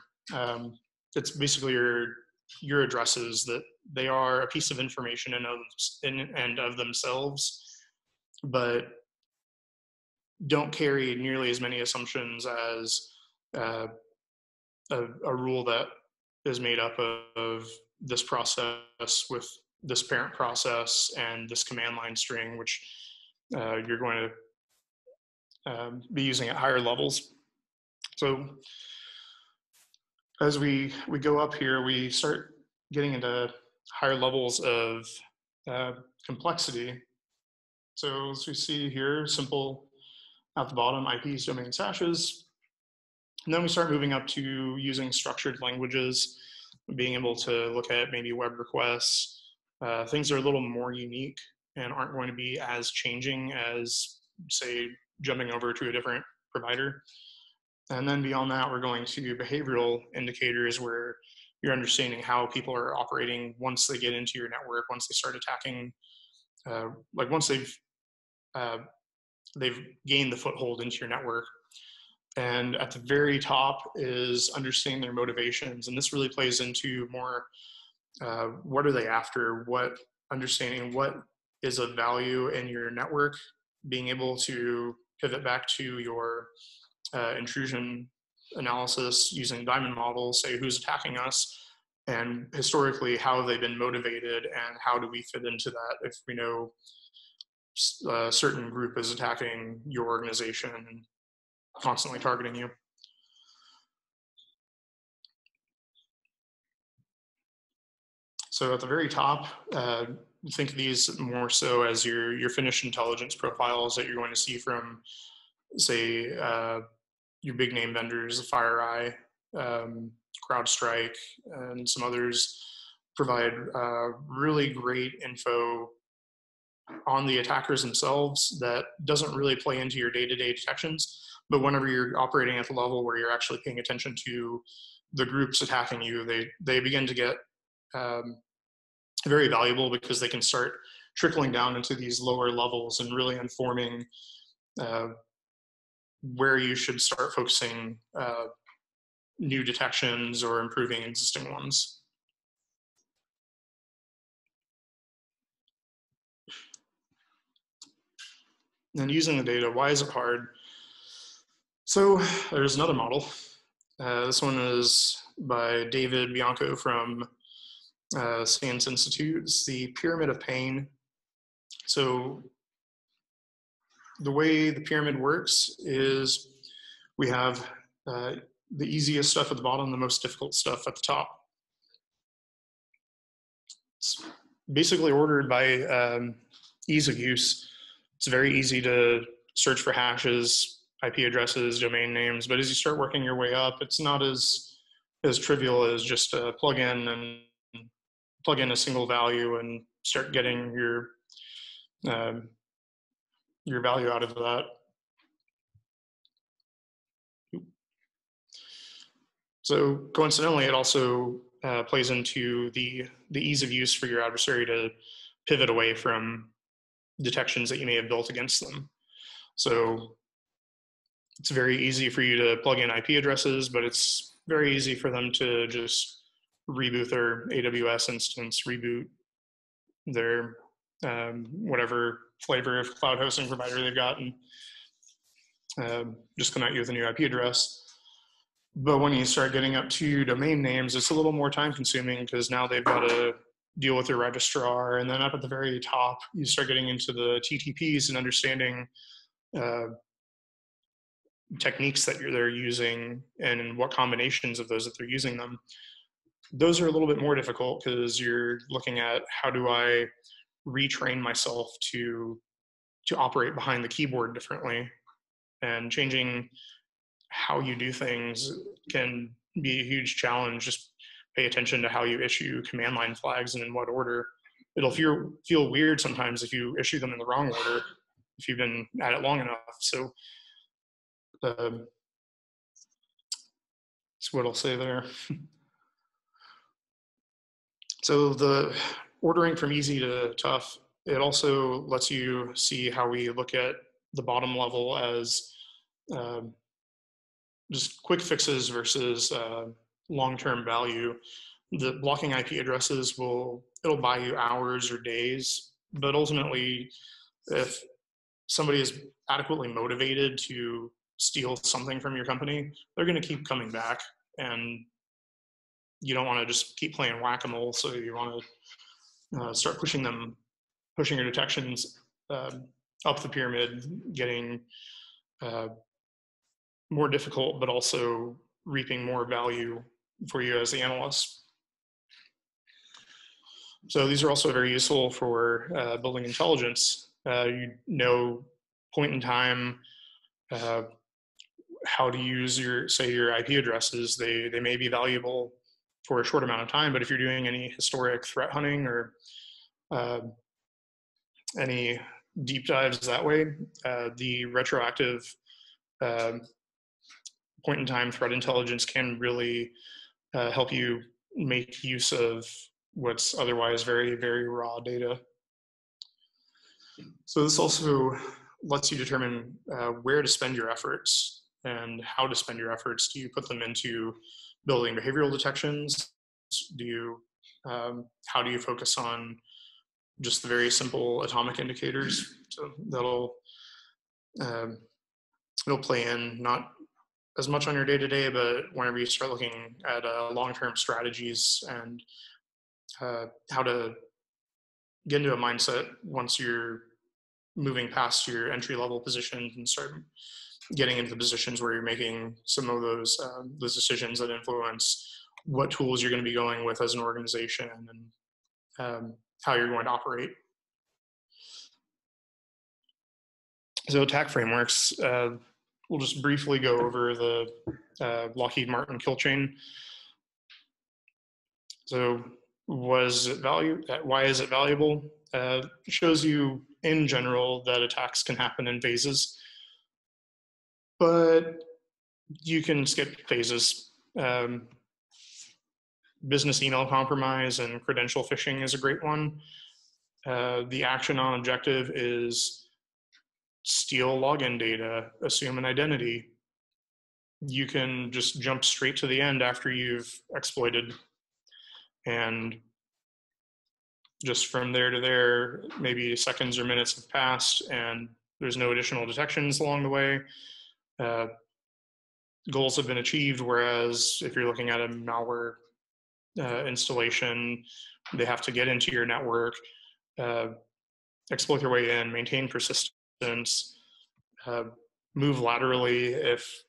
It's basically your addresses, that they are a piece of information and of themselves, but don't carry nearly as many assumptions as a rule that is made up of this process with this parent process and this command line string, which you're going to be using at higher levels. So as we go up here, we start getting into higher levels of complexity. So as we see here, simple at the bottom, IPs, domains, hashes. And then we start moving up to using structured languages. being able to look at maybe web requests, things that are a little more unique and aren't going to be as changing as, say, jumping over to a different provider. And then beyond that, we're going to behavioral indicators where you're understanding how people are operating once they get into your network, once they start attacking, like once they've gained the foothold into your network. And at the very top is understanding their motivations. And this really plays into more, what are they after? Understanding what is of value in your network, being able to pivot back to your intrusion analysis using diamond models, say who's attacking us, and historically how have they been motivated and how do we fit into that if we know a certain group is attacking your organization and constantly targeting you. So at the very top, think of these more so as your finished intelligence profiles that you're going to see from, say, your big name vendors, FireEye, CrowdStrike, and some others provide really great info on the attackers themselves that doesn't really play into your day-to-day detections. But whenever you're operating at the level where you're actually paying attention to the groups attacking you, they begin to get very valuable because they can start trickling down into these lower levels and really informing where you should start focusing new detections or improving existing ones. And using the data, why is it hard? So there's another model. This one is by David Bianco from SANS Institute. It's the pyramid of pain. So the way the pyramid works is we have the easiest stuff at the bottom, the most difficult stuff at the top. It's basically ordered by ease of use. It's very easy to search for hashes, IP addresses, domain names, but as you start working your way up, it's not as trivial as just plug in a single value and start getting your value out of that. So coincidentally, it also plays into the ease of use for your adversary to pivot away from detections that you may have built against them. So it's very easy for you to plug in IP addresses, but it's very easy for them to just reboot their AWS instance, reboot their whatever flavor of cloud hosting provider they've got, and just come at you with a new IP address. But when you start getting up to domain names, it's a little more time consuming because now they've got to deal with their registrar. And then up at the very top, you start getting into the TTPs and understanding techniques that they're using and what combinations of those that they're using them. Those are a little bit more difficult because you're looking at how do I retrain myself to operate behind the keyboard differently, and changing how you do things can be a huge challenge. Just pay attention to how you issue command line flags and in what order. It'll feel weird sometimes if you issue them in the wrong order, if you've been at it long enough. So that's what I'll say there. So the ordering from easy to tough, it also lets you see how we look at the bottom level as just quick fixes versus long-term value. The blocking IP addresses it'll buy you hours or days, but ultimately, if somebody is adequately motivated to steal something from your company, they're going to keep coming back, and you don't want to just keep playing whack-a-mole. So you want to start pushing your detections up the pyramid, getting more difficult, but also reaping more value for you as the analyst. So these are also very useful for building intelligence. You know, point in time, how to use your IP addresses. They may be valuable for a short amount of time. But if you're doing any historic threat hunting or any deep dives that way, the retroactive point in time threat intelligence can really help you make use of what's otherwise very, very raw data. So this also lets you determine where to spend your efforts and how to spend your efforts. Do you put them into building behavioral detections? How do you focus on just the very simple atomic indicators? So it'll play in not as much on your day-to-day, but whenever you start looking at long-term strategies and how to get into a mindset once you're moving past your entry-level positions and start getting into the positions where you're making some of those decisions that influence what tools you're going to be going with as an organization and how you're going to operate. So attack frameworks, we'll just briefly go over the Lockheed Martin kill chain. So why is it valuable? It shows you in general that attacks can happen in phases, but you can skip phases. Business email compromise and credential phishing is a great one. The action on objective is steal login data, assume an identity. You can just jump straight to the end after you've exploited, and just from there to there, maybe seconds or minutes have passed and there's no additional detections along the way. Goals have been achieved, whereas if you're looking at a malware installation, they have to get into your network, exploit their way in, maintain persistence, move laterally if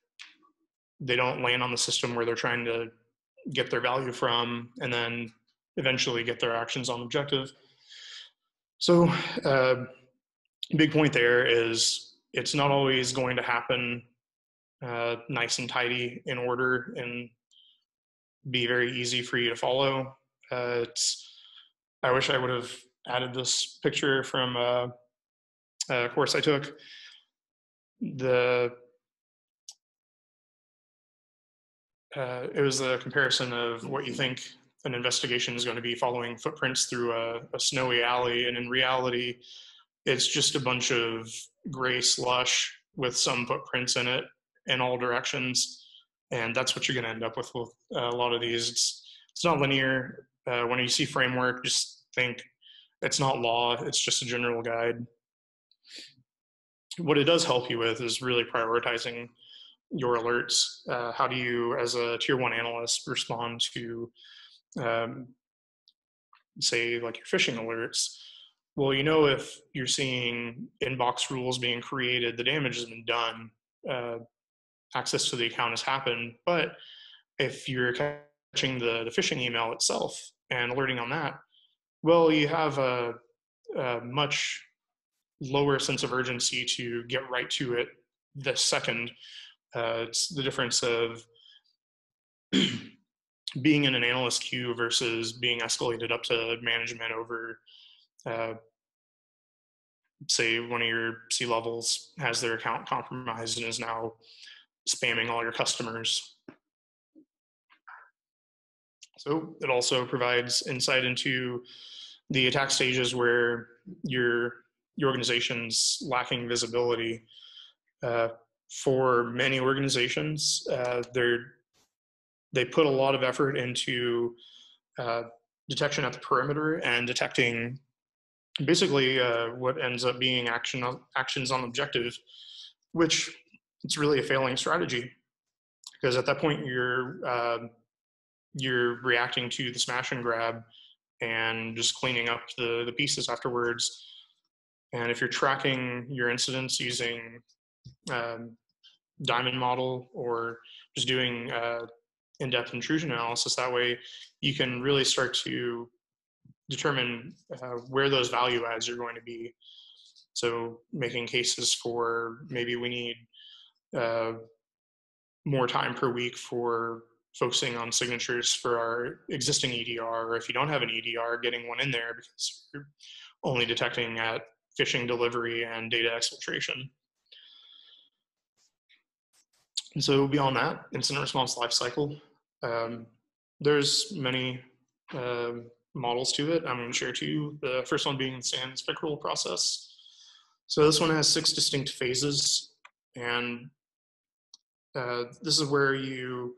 they don't land on the system where they're trying to get their value from, and then eventually get their actions on objective. So big point there is it's not always going to happen nice and tidy in order and be very easy for you to follow. I wish I would have added this picture from a course I took. It was a comparison of what you think an investigation is going to be following footprints through a snowy alley, and in reality, it's just a bunch of gray slush with some footprints in it in all directions, and that's what you're going to end up with a lot of these. It's not linear. When you see framework, just think it's not law, it's just a general guide. What it does help you with is really prioritizing your alerts. How do you, as a tier 1 analyst, respond to, say, like your phishing alerts? Well, you know, if you're seeing inbox rules being created, the damage has been done, access to the account has happened. But if you're catching the phishing email itself and alerting on that, well, you have a much lower sense of urgency to get right to it this second. It's the difference of being in an analyst queue versus being escalated up to management over, say, one of your C-levels has their account compromised and is now spamming all your customers. So it also provides insight into the attack stages where your organization's lacking visibility. For many organizations, they put a lot of effort into detection at the perimeter and detecting basically what ends up being actions on objective, which it's really a failing strategy, because at that point you're reacting to the smash and grab and just cleaning up the pieces afterwards. And if you're tracking your incidents using diamond model or just doing in-depth intrusion analysis, that way you can really start to determine where those value adds are going to be. So making cases for maybe we need more time per week for focusing on signatures for our existing EDR, or if you don't have an EDR, getting one in there because you're only detecting at phishing delivery and data exfiltration. And so beyond that, incident response lifecycle. There's many models to it. I'm going to share two. The first one being the SANS FICRL process. So this one has 6 distinct phases, and this is where you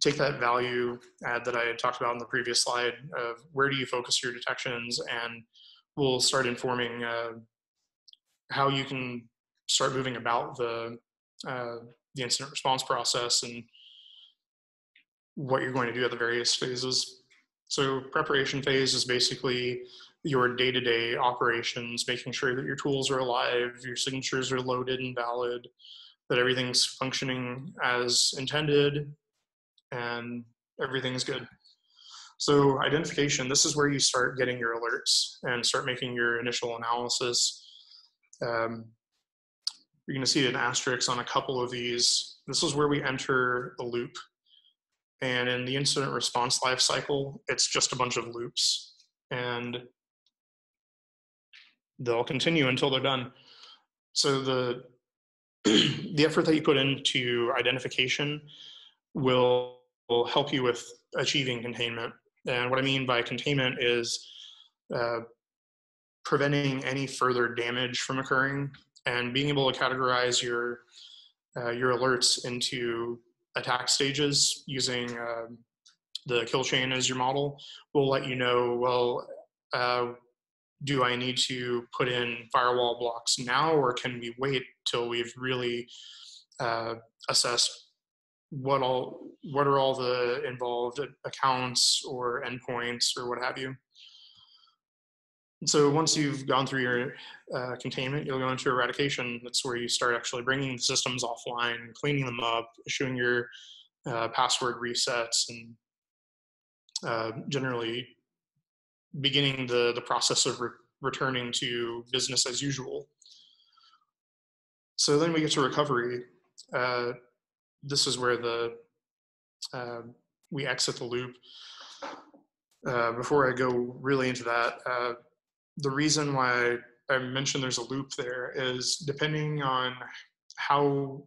take that value add that I had talked about in the previous slide of where do you focus your detections, and we'll start informing how you can start moving about the incident response process and what you're going to do at the various phases. So preparation phase is basically your day-to-day operations, making sure that your tools are alive, your signatures are loaded and valid, that everything's functioning as intended, and everything's good. So identification, this is where you start getting your alerts and start making your initial analysis. You're going to see an asterisk on a couple of these. This is where we enter the loop. And in the incident response lifecycle, it's just a bunch of loops, and they'll continue until they're done. So the effort that you put into identification will help you with achieving containment. And what I mean by containment is preventing any further damage from occurring, and being able to categorize your alerts into attack stages using the kill chain as your model will let you know, well, do I need to put in firewall blocks now, or can we wait till we've really assessed what are all the involved accounts or endpoints or what have you. So once you've gone through your containment, you'll go into eradication. That's where you start actually bringing the systems offline, cleaning them up, issuing your password resets, and generally beginning the process of returning to business as usual. So then we get to recovery. This is where we exit the loop. Before I go really into that, the reason why I mentioned there's a loop there is depending on how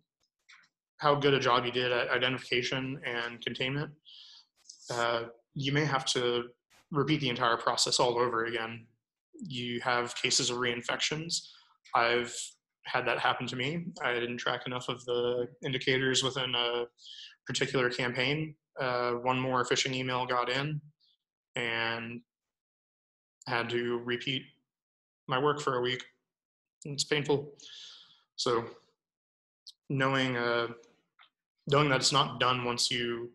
good a job you did at identification and containment, you may have to repeat the entire process all over again. You have cases of reinfections. I've had that happen to me. I didn't track enough of the indicators within a particular campaign. One more phishing email got in, and had to repeat my work for a week. It's painful. So knowing that it's not done once you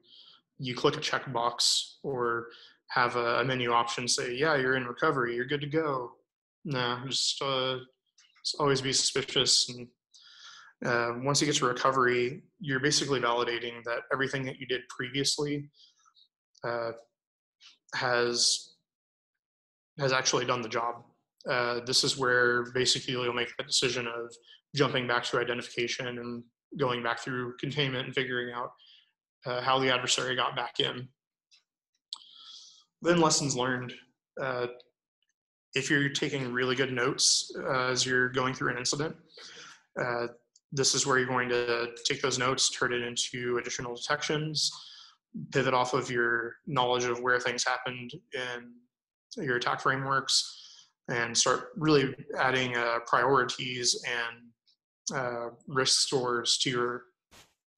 click a checkbox or have a menu option say, yeah, you're in recovery, you're good to go. No, just always be suspicious. And once you get to recovery, you're basically validating that everything that you did previously has actually done the job. This is where basically you'll make the decision of jumping back to identification and going back through containment and figuring out how the adversary got back in. Then lessons learned. If you're taking really good notes as you're going through an incident, this is where you're going to take those notes, turn it into additional detections, pivot off of your knowledge of where things happened in your attack frameworks, and start really adding priorities and risk scores to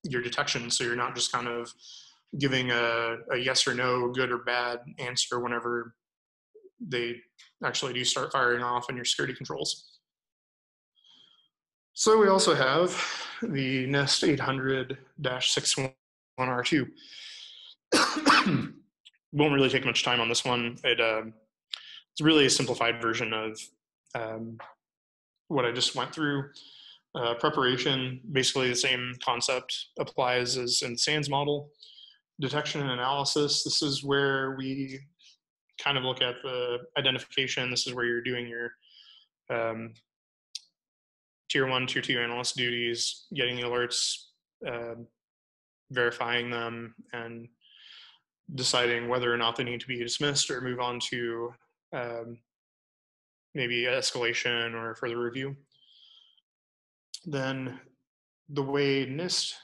your detection, so you're not just kind of giving a yes or no, good or bad answer whenever they actually do start firing off in your security controls. So we also have the NIST 800-61R2. Won't really take much time on this one. It's really a simplified version of what I just went through. Preparation, basically the same concept applies as in the SANS model. Detection and analysis, this is where we kind of look at the identification. This is where you're doing your tier 1, tier 2 analyst duties, getting the alerts, verifying them, and deciding whether or not they need to be dismissed or move on to maybe escalation or further review. Then the way NIST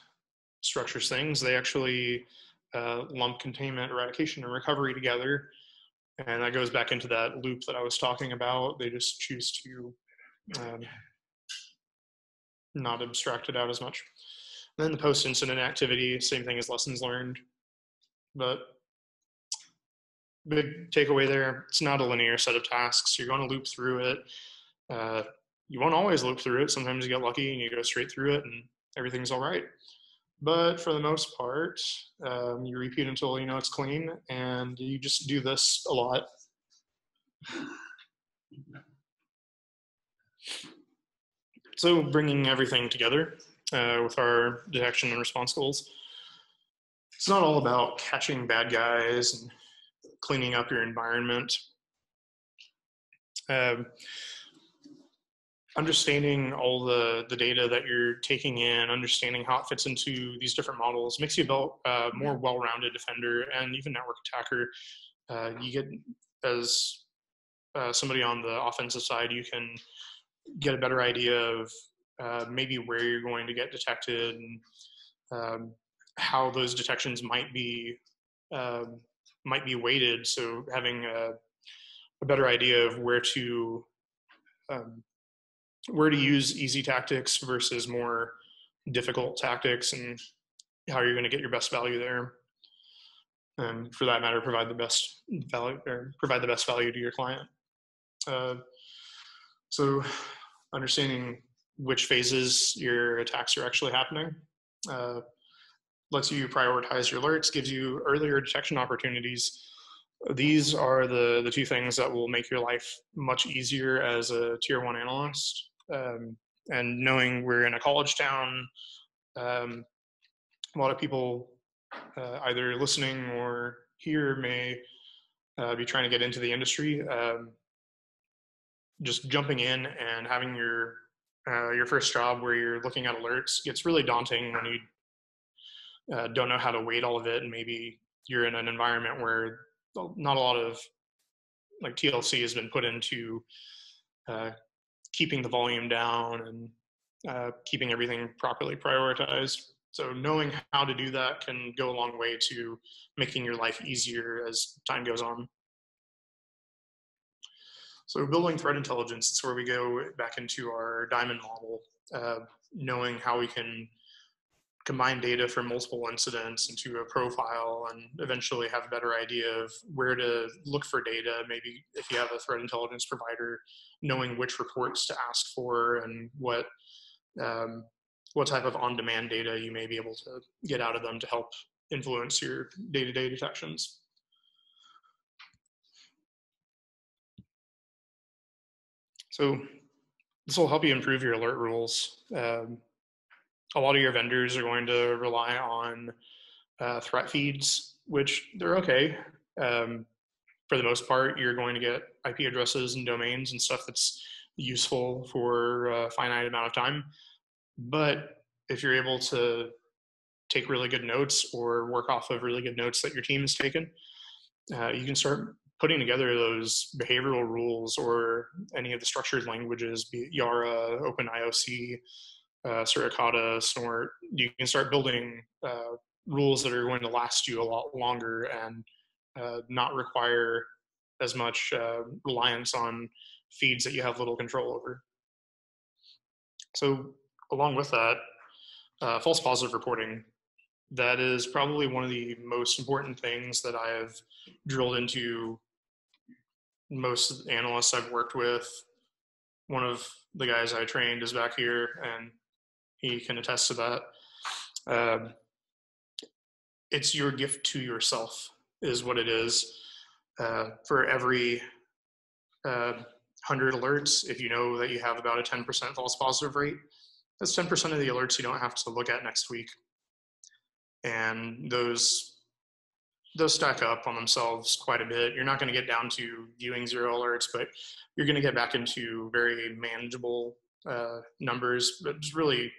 structures things, they actually lump containment, eradication, and recovery together. And that goes back into that loop that I was talking about. They just choose to not abstract it out as much. And then the post-incident activity, same thing as lessons learned. But big takeaway there, it's not a linear set of tasks. You're going to loop through it. You won't always loop through it. Sometimes you get lucky and you go straight through it and everything's all right. But for the most part, you repeat until you know it's clean, and you just do this a lot. So bringing everything together with our detection and response goals, it's not all about catching bad guys and cleaning up your environment. Understanding all the data that you're taking in, understanding how it fits into these different models makes you a more well-rounded defender and even network attacker. You get, as somebody on the offensive side, you can get a better idea of maybe where you're going to get detected and how those detections might be weighted. So having a better idea of where to use easy tactics versus more difficult tactics, and how you're going to get your best value there. And for that matter, provide the best value to your client. So understanding which phases your attacks are actually happening lets you prioritize your alerts, gives you earlier detection opportunities. These are the two things that will make your life much easier as a tier 1 analyst. And knowing we're in a college town, a lot of people either listening or here may be trying to get into the industry. Just jumping in and having your first job where you're looking at alerts gets really daunting when you don't know how to weight all of it, and maybe you're in an environment where not a lot of like TLC has been put into keeping the volume down and keeping everything properly prioritized. So knowing how to do that can go a long way to making your life easier as time goes on. So building threat intelligence is where we go back into our diamond model, knowing how we can combine data from multiple incidents into a profile and eventually have a better idea of where to look for data. Maybe if you have a threat intelligence provider, knowing which reports to ask for and what type of on-demand data you may be able to get out of them to help influence your day-to-day detections. So this will help you improve your alert rules. A lot of your vendors are going to rely on threat feeds, which they're okay. For the most part, you're going to get IP addresses and domains and stuff that's useful for a finite amount of time. But if you're able to take really good notes or work off of really good notes that your team has taken, you can start putting together those behavioral rules or any of the structured languages, be it Yara, OpenIOC, Suricata, Snort. You can start building rules that are going to last you a lot longer and not require as much reliance on feeds that you have little control over. So along with that, false positive reporting. That is probably one of the most important things that I have drilled into most analysts I've worked with. One of the guys I trained is back here, and he can attest to that. It's your gift to yourself is what it is. For every 100 alerts, if you know that you have about a 10% false positive rate, that's 10% of the alerts you don't have to look at next week. And those stack up on themselves quite a bit. You're not going to get down to viewing 0 alerts, but you're going to get back into very manageable numbers. But just really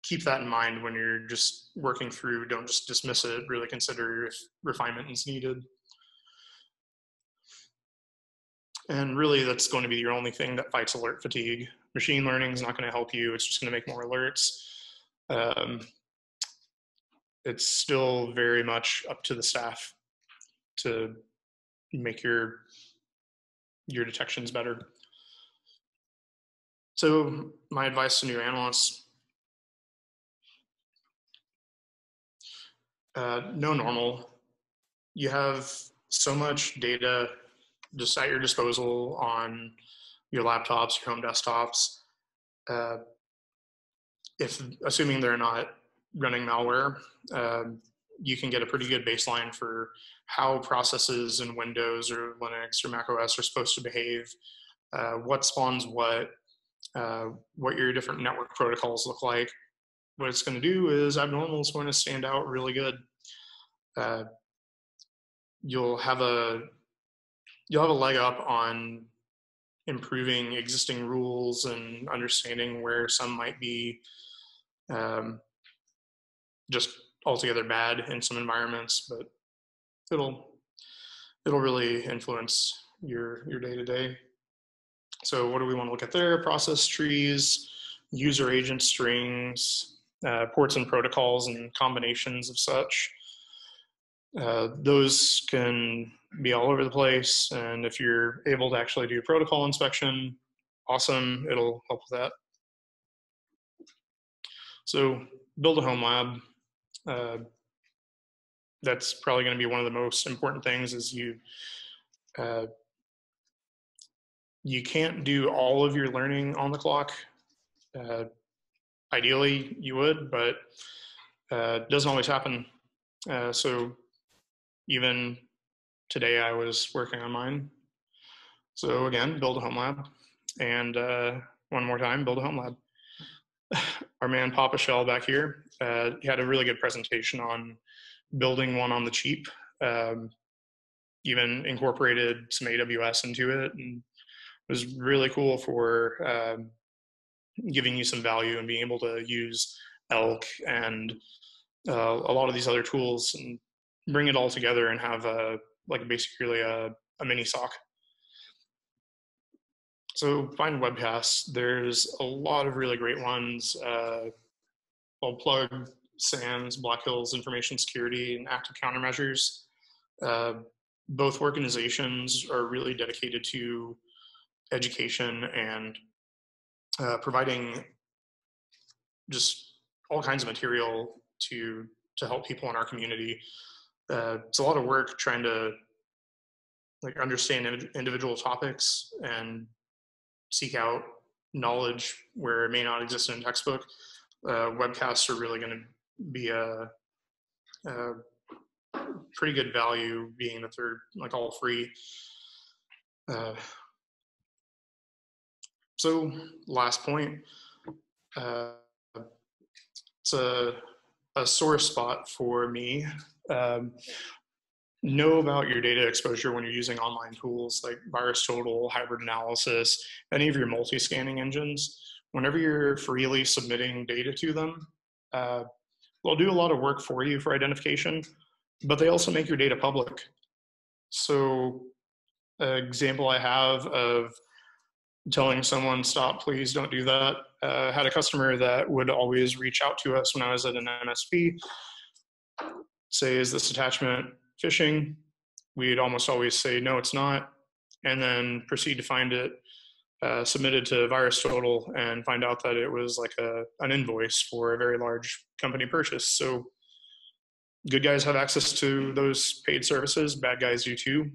keep that in mind when you're just working through. Don't just dismiss it, really consider if refinement is needed. And really, that's going to be your only thing that fights alert fatigue. Machine learning is not going to help you. It's just going to make more alerts. It's still very much up to the staff to make your detections better. So my advice to new analysts, know normal. You have so much data just at your disposal on your laptops, your home desktops. If assuming they're not running malware, you can get a pretty good baseline for how processes in Windows or Linux or Mac OS are supposed to behave, what spawns what your different network protocols look like. What it's going to do is abnormal is going to stand out really good. You'll have a leg up on improving existing rules and understanding where some might be just altogether bad in some environments, but it'll really influence your day-to-day. So what do we want to look at there? Process trees, user agent strings, ports and protocols and combinations of such. Those can be all over the place, and if you're able to actually do protocol inspection, awesome, it'll help with that. So build a home lab. That's probably going to be one of the most important things. Is you can't do all of your learning on the clock. Ideally, you would, but it doesn't always happen. So even today, I was working on mine. So again, build a home lab, and one more time, build a home lab. Our man Papa Shell back here, he had a really good presentation on building one on the cheap. Even incorporated some AWS into it, and it was really cool for giving you some value and being able to use Elk and a lot of these other tools and bring it all together and have basically a mini SOC. So find webcasts. There's a lot of really great ones. I'll plug SANS, Black Hills Information Security, and Active Countermeasures. Both organizations are really dedicated to education and providing just all kinds of material to help people in our community. It's a lot of work trying to understand individual topics and seek out knowledge where it may not exist in a textbook. Webcasts are really going to be a pretty good value, being that they're all free. So last point, it's a sore spot for me. Know about your data exposure when you're using online tools like VirusTotal, Hybrid Analysis, any of your multi-scanning engines. Whenever you're freely submitting data to them, they'll do a lot of work for you for identification, but they also make your data public. So an example I have of telling someone, stop, please don't do that. Had a customer that would always reach out to us when I was at an MSP, say, is this attachment phishing? We'd almost always say, no, it's not, and then proceed to find it submitted to VirusTotal and find out that it was an invoice for a very large company purchase. So good guys have access to those paid services, bad guys do too,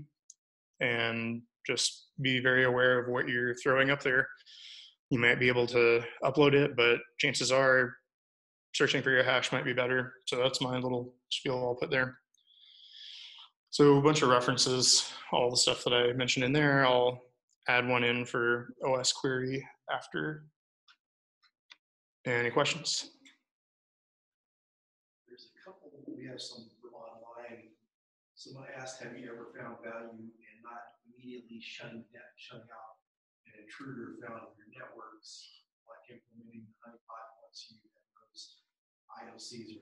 and just be very aware of what you're throwing up there. You might be able to upload it, but chances are searching for your hash might be better. So that's my little spiel I'll put there. So a bunch of references, all the stuff that I mentioned in there. I'll add one in for OS query after. Any questions? There's a couple, we have some online. Someone asked, have you ever found value in not immediately shutting out an intruder found in your networks, like implementing the honeypot once you have those IOCs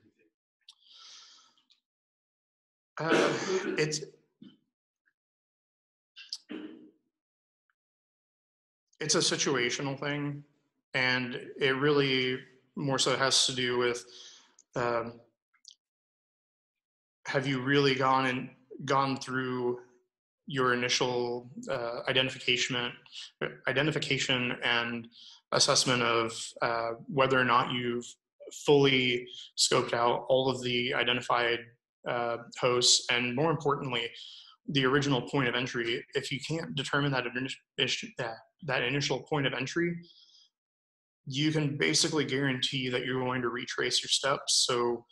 or anything? It's a situational thing, and it really more so has to do with have you really gone through your initial identification and assessment of whether or not you've fully scoped out all of the identified hosts, and more importantly, the original point of entry. If you can't determine that initial point of entry, you can basically guarantee that you're going to retrace your steps. So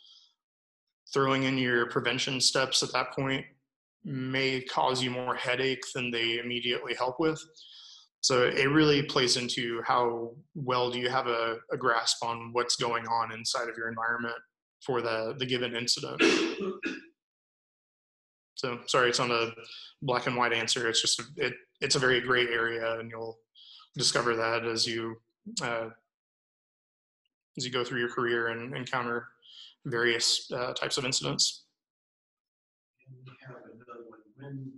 throwing in your prevention steps at that point may cause you more headache than they immediately help with. So it really plays into how well do you have a grasp on what's going on inside of your environment for the given incident. So sorry, it's not a black and white answer. It's just it's a very gray area, and you'll discover that as you go through your career and encounter various types of incidents. And we have another one. When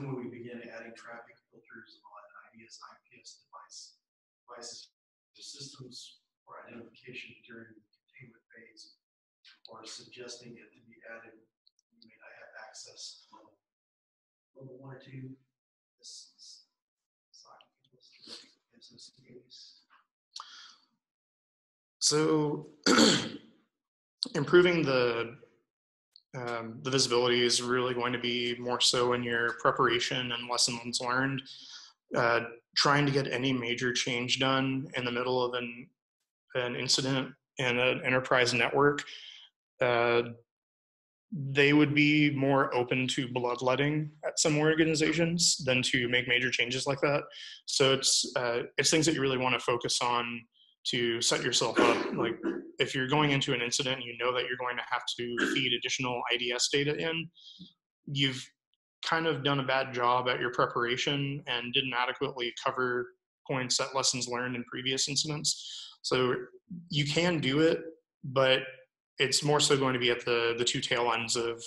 will we begin adding traffic filters on IPS devices to systems for identification during the containment phase, or suggesting it to be added? You may not have access to level 1 or 2. This is SOCs. So improving the visibility is really going to be more so in your preparation and lessons learned. Trying to get any major change done in the middle of an incident in an enterprise network, they would be more open to bloodletting at some organizations than to make major changes like that. So it's things that you really want to focus on to set yourself up. Like if you're going into an incident, you know that you're going to have to feed additional IDS data in. You've kind of done a bad job at your preparation and didn't adequately cover points at lessons learned in previous incidents. So you can do it, but it's more so going to be at the two tail ends of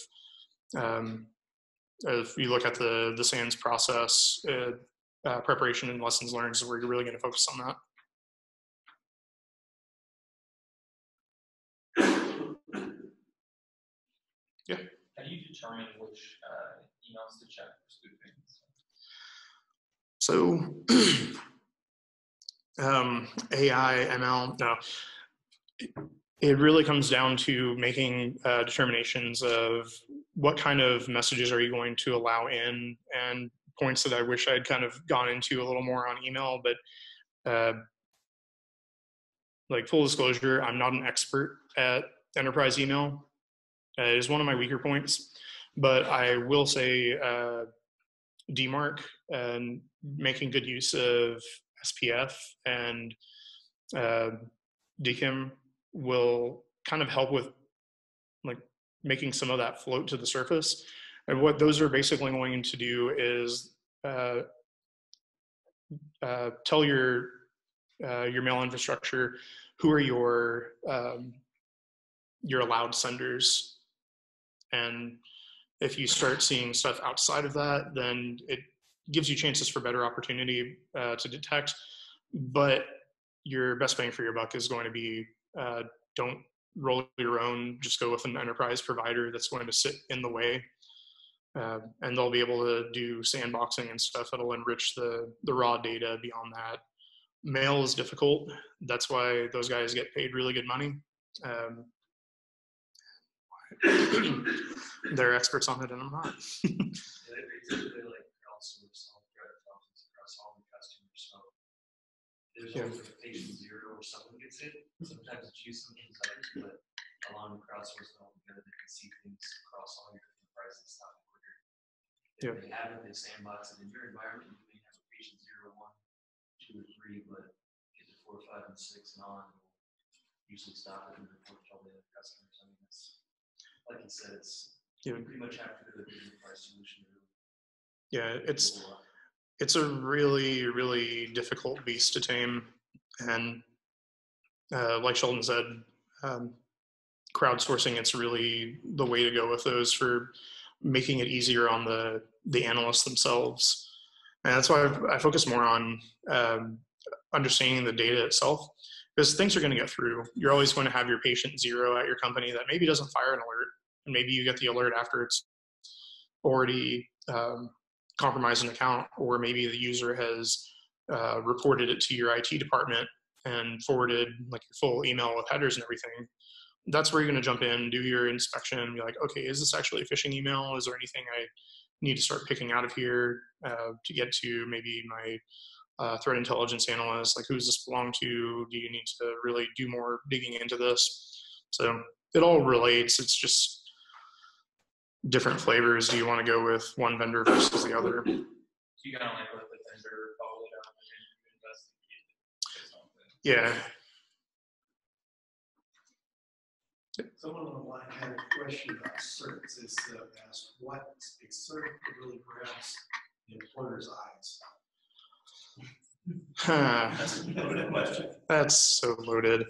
if you look at the SANS process, preparation and lessons learned is where you're really going to focus on that. Yeah. How do you determine which emails to check for spoofing? So AI, ML, no. It really comes down to making determinations of what kind of messages are you going to allow in, and points that I wish I'd kind of gone into a little more on email, but like full disclosure, I'm not an expert at enterprise email. It is one of my weaker points, but I will say DMARC and making good use of SPF and DKIM will kind of help with like making some of that float to the surface. And what those are basically going to do is tell your mail infrastructure who are your allowed senders. And if you start seeing stuff outside of that, then it gives you chances for better opportunity to detect. But your best bang for your buck is going to be don't roll your own, just go with an enterprise provider that's going to sit in the way. And they'll be able to do sandboxing and stuff that'll enrich the raw data beyond that. Mail is difficult. That's why those guys get paid really good money. They're experts on it, and I'm not. There's always like a patient zero or someone gets hit. Sometimes it's used, sometimes others, but allowing the crowdsource to together, they can see things across all your enterprise and stuff quicker. If they have it, they sandbox it in your environment. You may have a patient 0, 1, 2, or 3, but get to 4, 5, and 6 and on, we'll usually stop it and report to all the other customers. I mean, it's like you said, it's you pretty much have to do the enterprise solution. Yeah, it's a really, really difficult beast to tame. And like Sheldon said, crowdsourcing, it's really the way to go with those for making it easier on the analysts themselves. And that's why I focus more on understanding the data itself, because things are going to get through. You're always going to have your patient zero at your company that maybe doesn't fire an alert, and maybe you get the alert after it's already compromised an account, or maybe the user has reported it to your IT department and forwarded like your full email with headers and everything. That's where you're going to jump in, do your inspection, and be like, okay, is this actually a phishing email? Is there anything I need to start picking out of here to get to maybe my threat intelligence analyst? Like, who's this belong to? Do you need to really do more digging into this? So it all relates. It's just different flavors. Do you want to go with one vendor versus the other? So you kind of like let the vendor follow it up and investigate something. Yeah. Someone on the line had a question about certs. It's asked what a cert really grabs the employer's eyes. That's a loaded question. That's so loaded.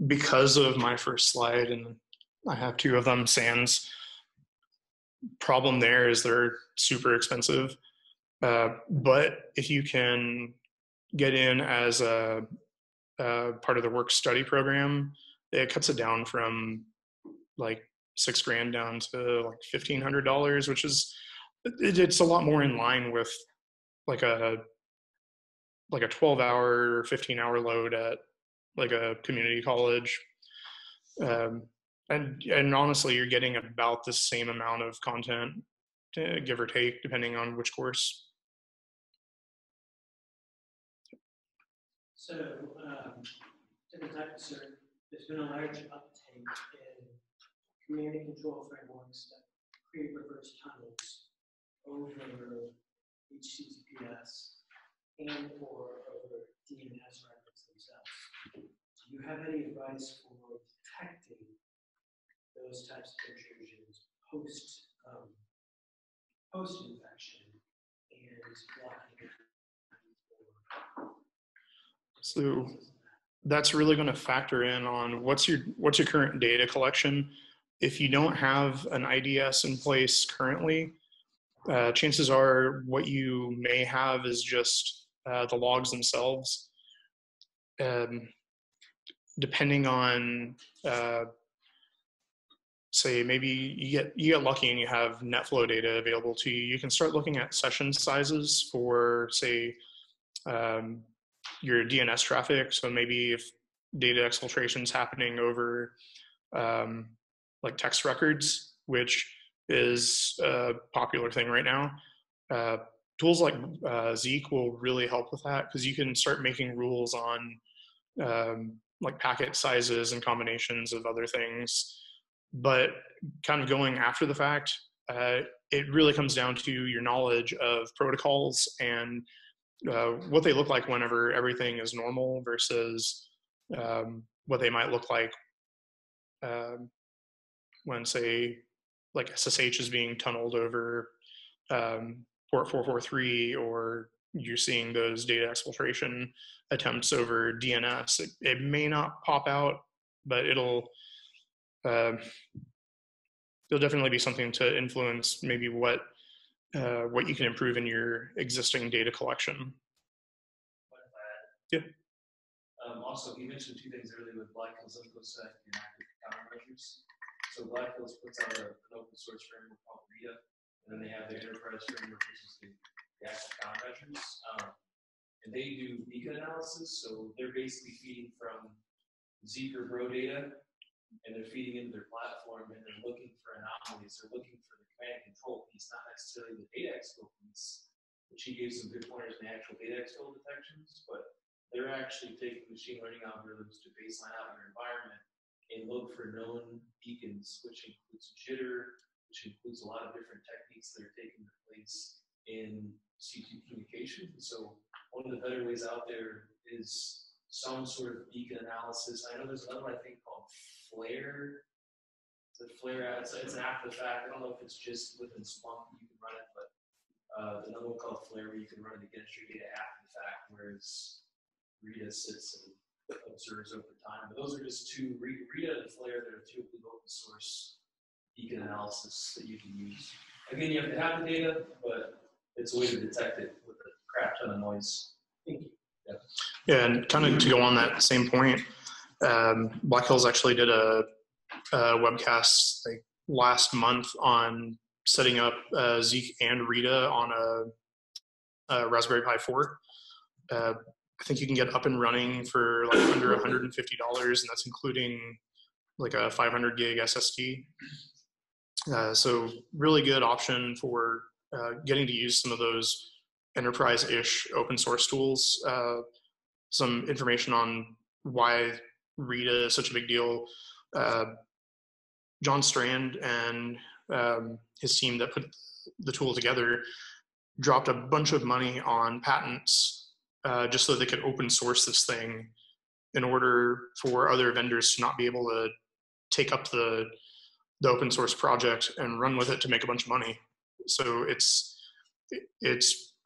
Because of my first slide, and I have two of them, sans. Problem there is they're super expensive. But if you can get in as a part of the work study program, it cuts it down from like $6,000 down to like $1,500, which is it's a lot more in line with like a 12-hour or 15-hour load at like a community college. And honestly, you're getting about the same amount of content, give or take, depending on which course. So, different type of cert, there's been a large uptake in command and control frameworks that create reverse tunnels over HTTPS and or over DNS records themselves. Do you have any advice for detecting those types of intrusions post-infection and blocking it? So that's really going to factor in on what's your current data collection. If you don't have an IDS in place currently, chances are what you may have is just the logs themselves. Depending on, say, maybe you get lucky and you have NetFlow data available to you, you can start looking at session sizes for, say, your DNS traffic. So maybe if data exfiltration is happening over like text records, which is a popular thing right now, tools like Zeek will really help with that, because you can start making rules on like packet sizes and combinations of other things. But kind of going after the fact, it really comes down to your knowledge of protocols and what they look like whenever everything is normal versus what they might look like when, say, like SSH is being tunneled over port 443, or you're seeing those data exfiltration attempts over DNS. It may not pop out, but it'll definitely be something to influence maybe what you can improve in your existing data collection. Yeah. Also, you mentioned two things earlier with Black Hills InfoSec and active countermeasures. So Black Hills puts out an open source framework called RITA, and then they have their enterprise framework, which is the active countermeasures. And they do beacon analysis, so they're basically feeding from Zeek or Bro data, and they're feeding into their platform, and they're looking for anomalies. They're looking for the command and control piece, not necessarily the data exfil piece, which he gave some good pointers in the actual data exfil detections, but they're actually taking machine learning algorithms to baseline out your environment and look for known beacons, which includes jitter, which includes a lot of different techniques that are taking place in C2 communication. So one of the better ways out there is some sort of beacon analysis. I know there's another one I think called Flare. The Flare, it's an after the fact. I don't know if it's just within Splunk you can run it, but another one called Flare where you can run it against your data after the fact, whereas RITA sits observes over time. But those are just two, Rita and Flare, they're two of the open source beacon analysis that you can use. Again, you have to have the data, but it's a way to detect it with a crap ton of noise. Thank you. Yeah, and kind of to go on that same point, Black Hills actually did a webcast like last month on setting up Zeek and Rita on a Raspberry Pi 4. I think you can get up and running for like under $150, and that's including like a 500 gig SSD. So really good option for getting to use some of those enterprise-ish open source tools. Some information on why Rita is such a big deal. John Strand and his team that put the tool together dropped a bunch of money on patents just so they could open source this thing in order for other vendors to not be able to take up the open source project and run with it to make a bunch of money. So it's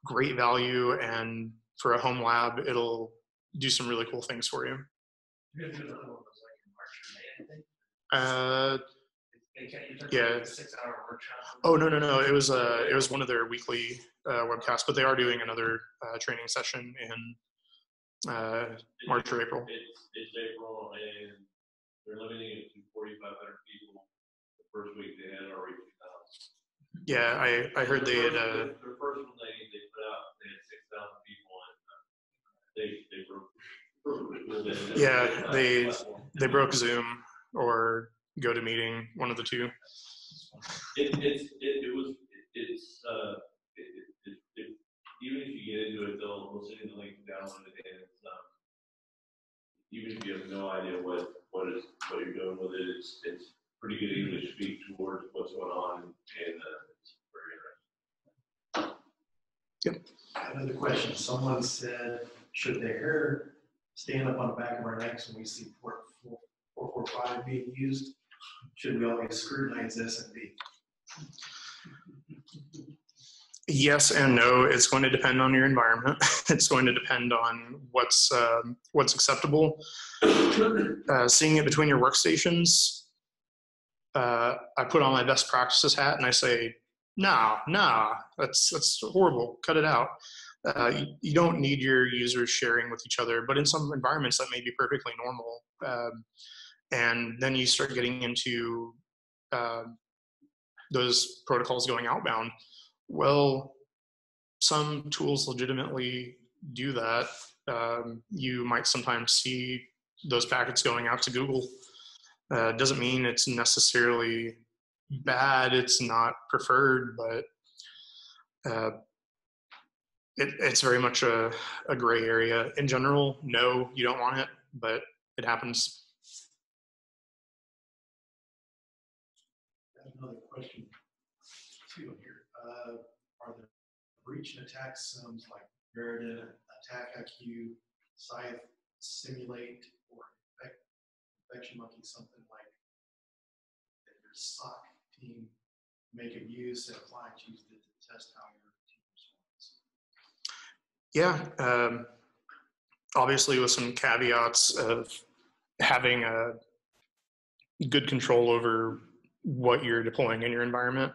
great value, and for a home lab, it'll do some really cool things for you. You're gonna do another one of those like in March or May, I think. Yeah. A 6-hour workshop. Oh no. It was one of their weekly webcasts, but they are doing another training session in March or April. It's April, and they're limiting it to 4,500 people. The first week they had already 2,000. Yeah, I heard they had. Their first one they put out, they had 6,000 people, and they broke. Yeah, they broke Zoom or GoToMeeting, one of the two. Even if you get into it, they'll send you the link to download it, and it's even if you have no idea what you're doing with it, it's pretty good English speak towards what's going on, and it's very interesting. Yep. I have another question. Someone said, should their hair stand up on the back of our necks when we see port 445 being used? Should we always scrutinize S&P? Yes and no. It's going to depend on your environment. It's going to depend on what's acceptable. Seeing it between your workstations, I put on my best practices hat and I say, nah, that's horrible. Cut it out. You don't need your users sharing with each other, but in some environments that may be perfectly normal. And then you start getting into those protocols going outbound. Well, some tools legitimately do that. You might sometimes see those packets going out to Google. Doesn't mean it's necessarily bad. It's not preferred, but it's very much a gray area. In general, no, you don't want it, but it happens. I have another question too here. Are the breach and attack sims like Veriden, Attack IQ, Scythe, Simulate, or Infection Monkey something like that your SOC team make a use and clients use it to test how your team responds? Yeah, obviously with some caveats of having a good control over what you're deploying in your environment.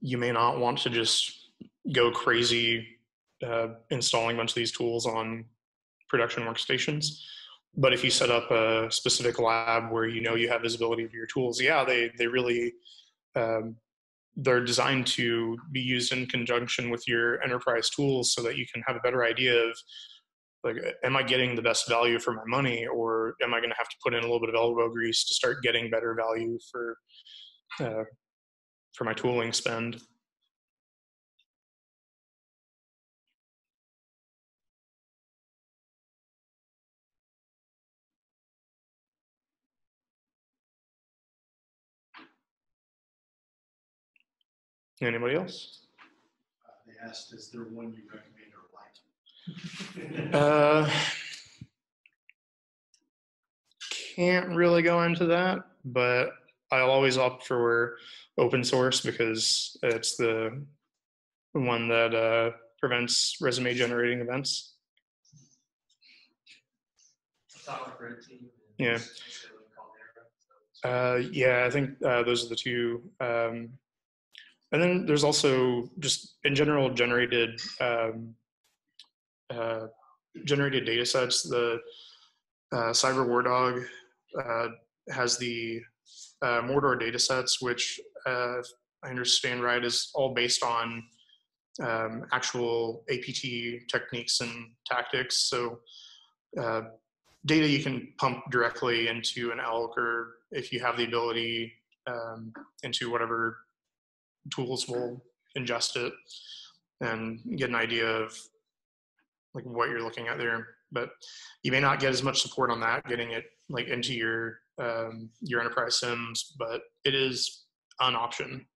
You may not want to just go crazy installing a bunch of these tools on production workstations. But if you set up a specific lab where you know you have visibility to your tools, yeah, they really, they're designed to be used in conjunction with your enterprise tools so that you can have a better idea of, like, am I getting the best value for my money, or am I going to have to put in a little bit of elbow grease to start getting better value for my tooling spend? Anybody else? They asked, is there one you recommend or like? Can't really go into that, but I'll always opt for open source because it's the one that prevents resume generating events. Atomic Red Team. Yeah. Yeah, I think those are the two. And then there's also just in general generated data sets. The Cyber War Dog has the Mordor data sets, which I understand right is all based on actual APT techniques and tactics. So data you can pump directly into an elk, or if you have the ability into whatever tools will ingest it and get an idea of like what you're looking at there. But you may not get as much support on that, getting it like into your enterprise sims, but it is an option.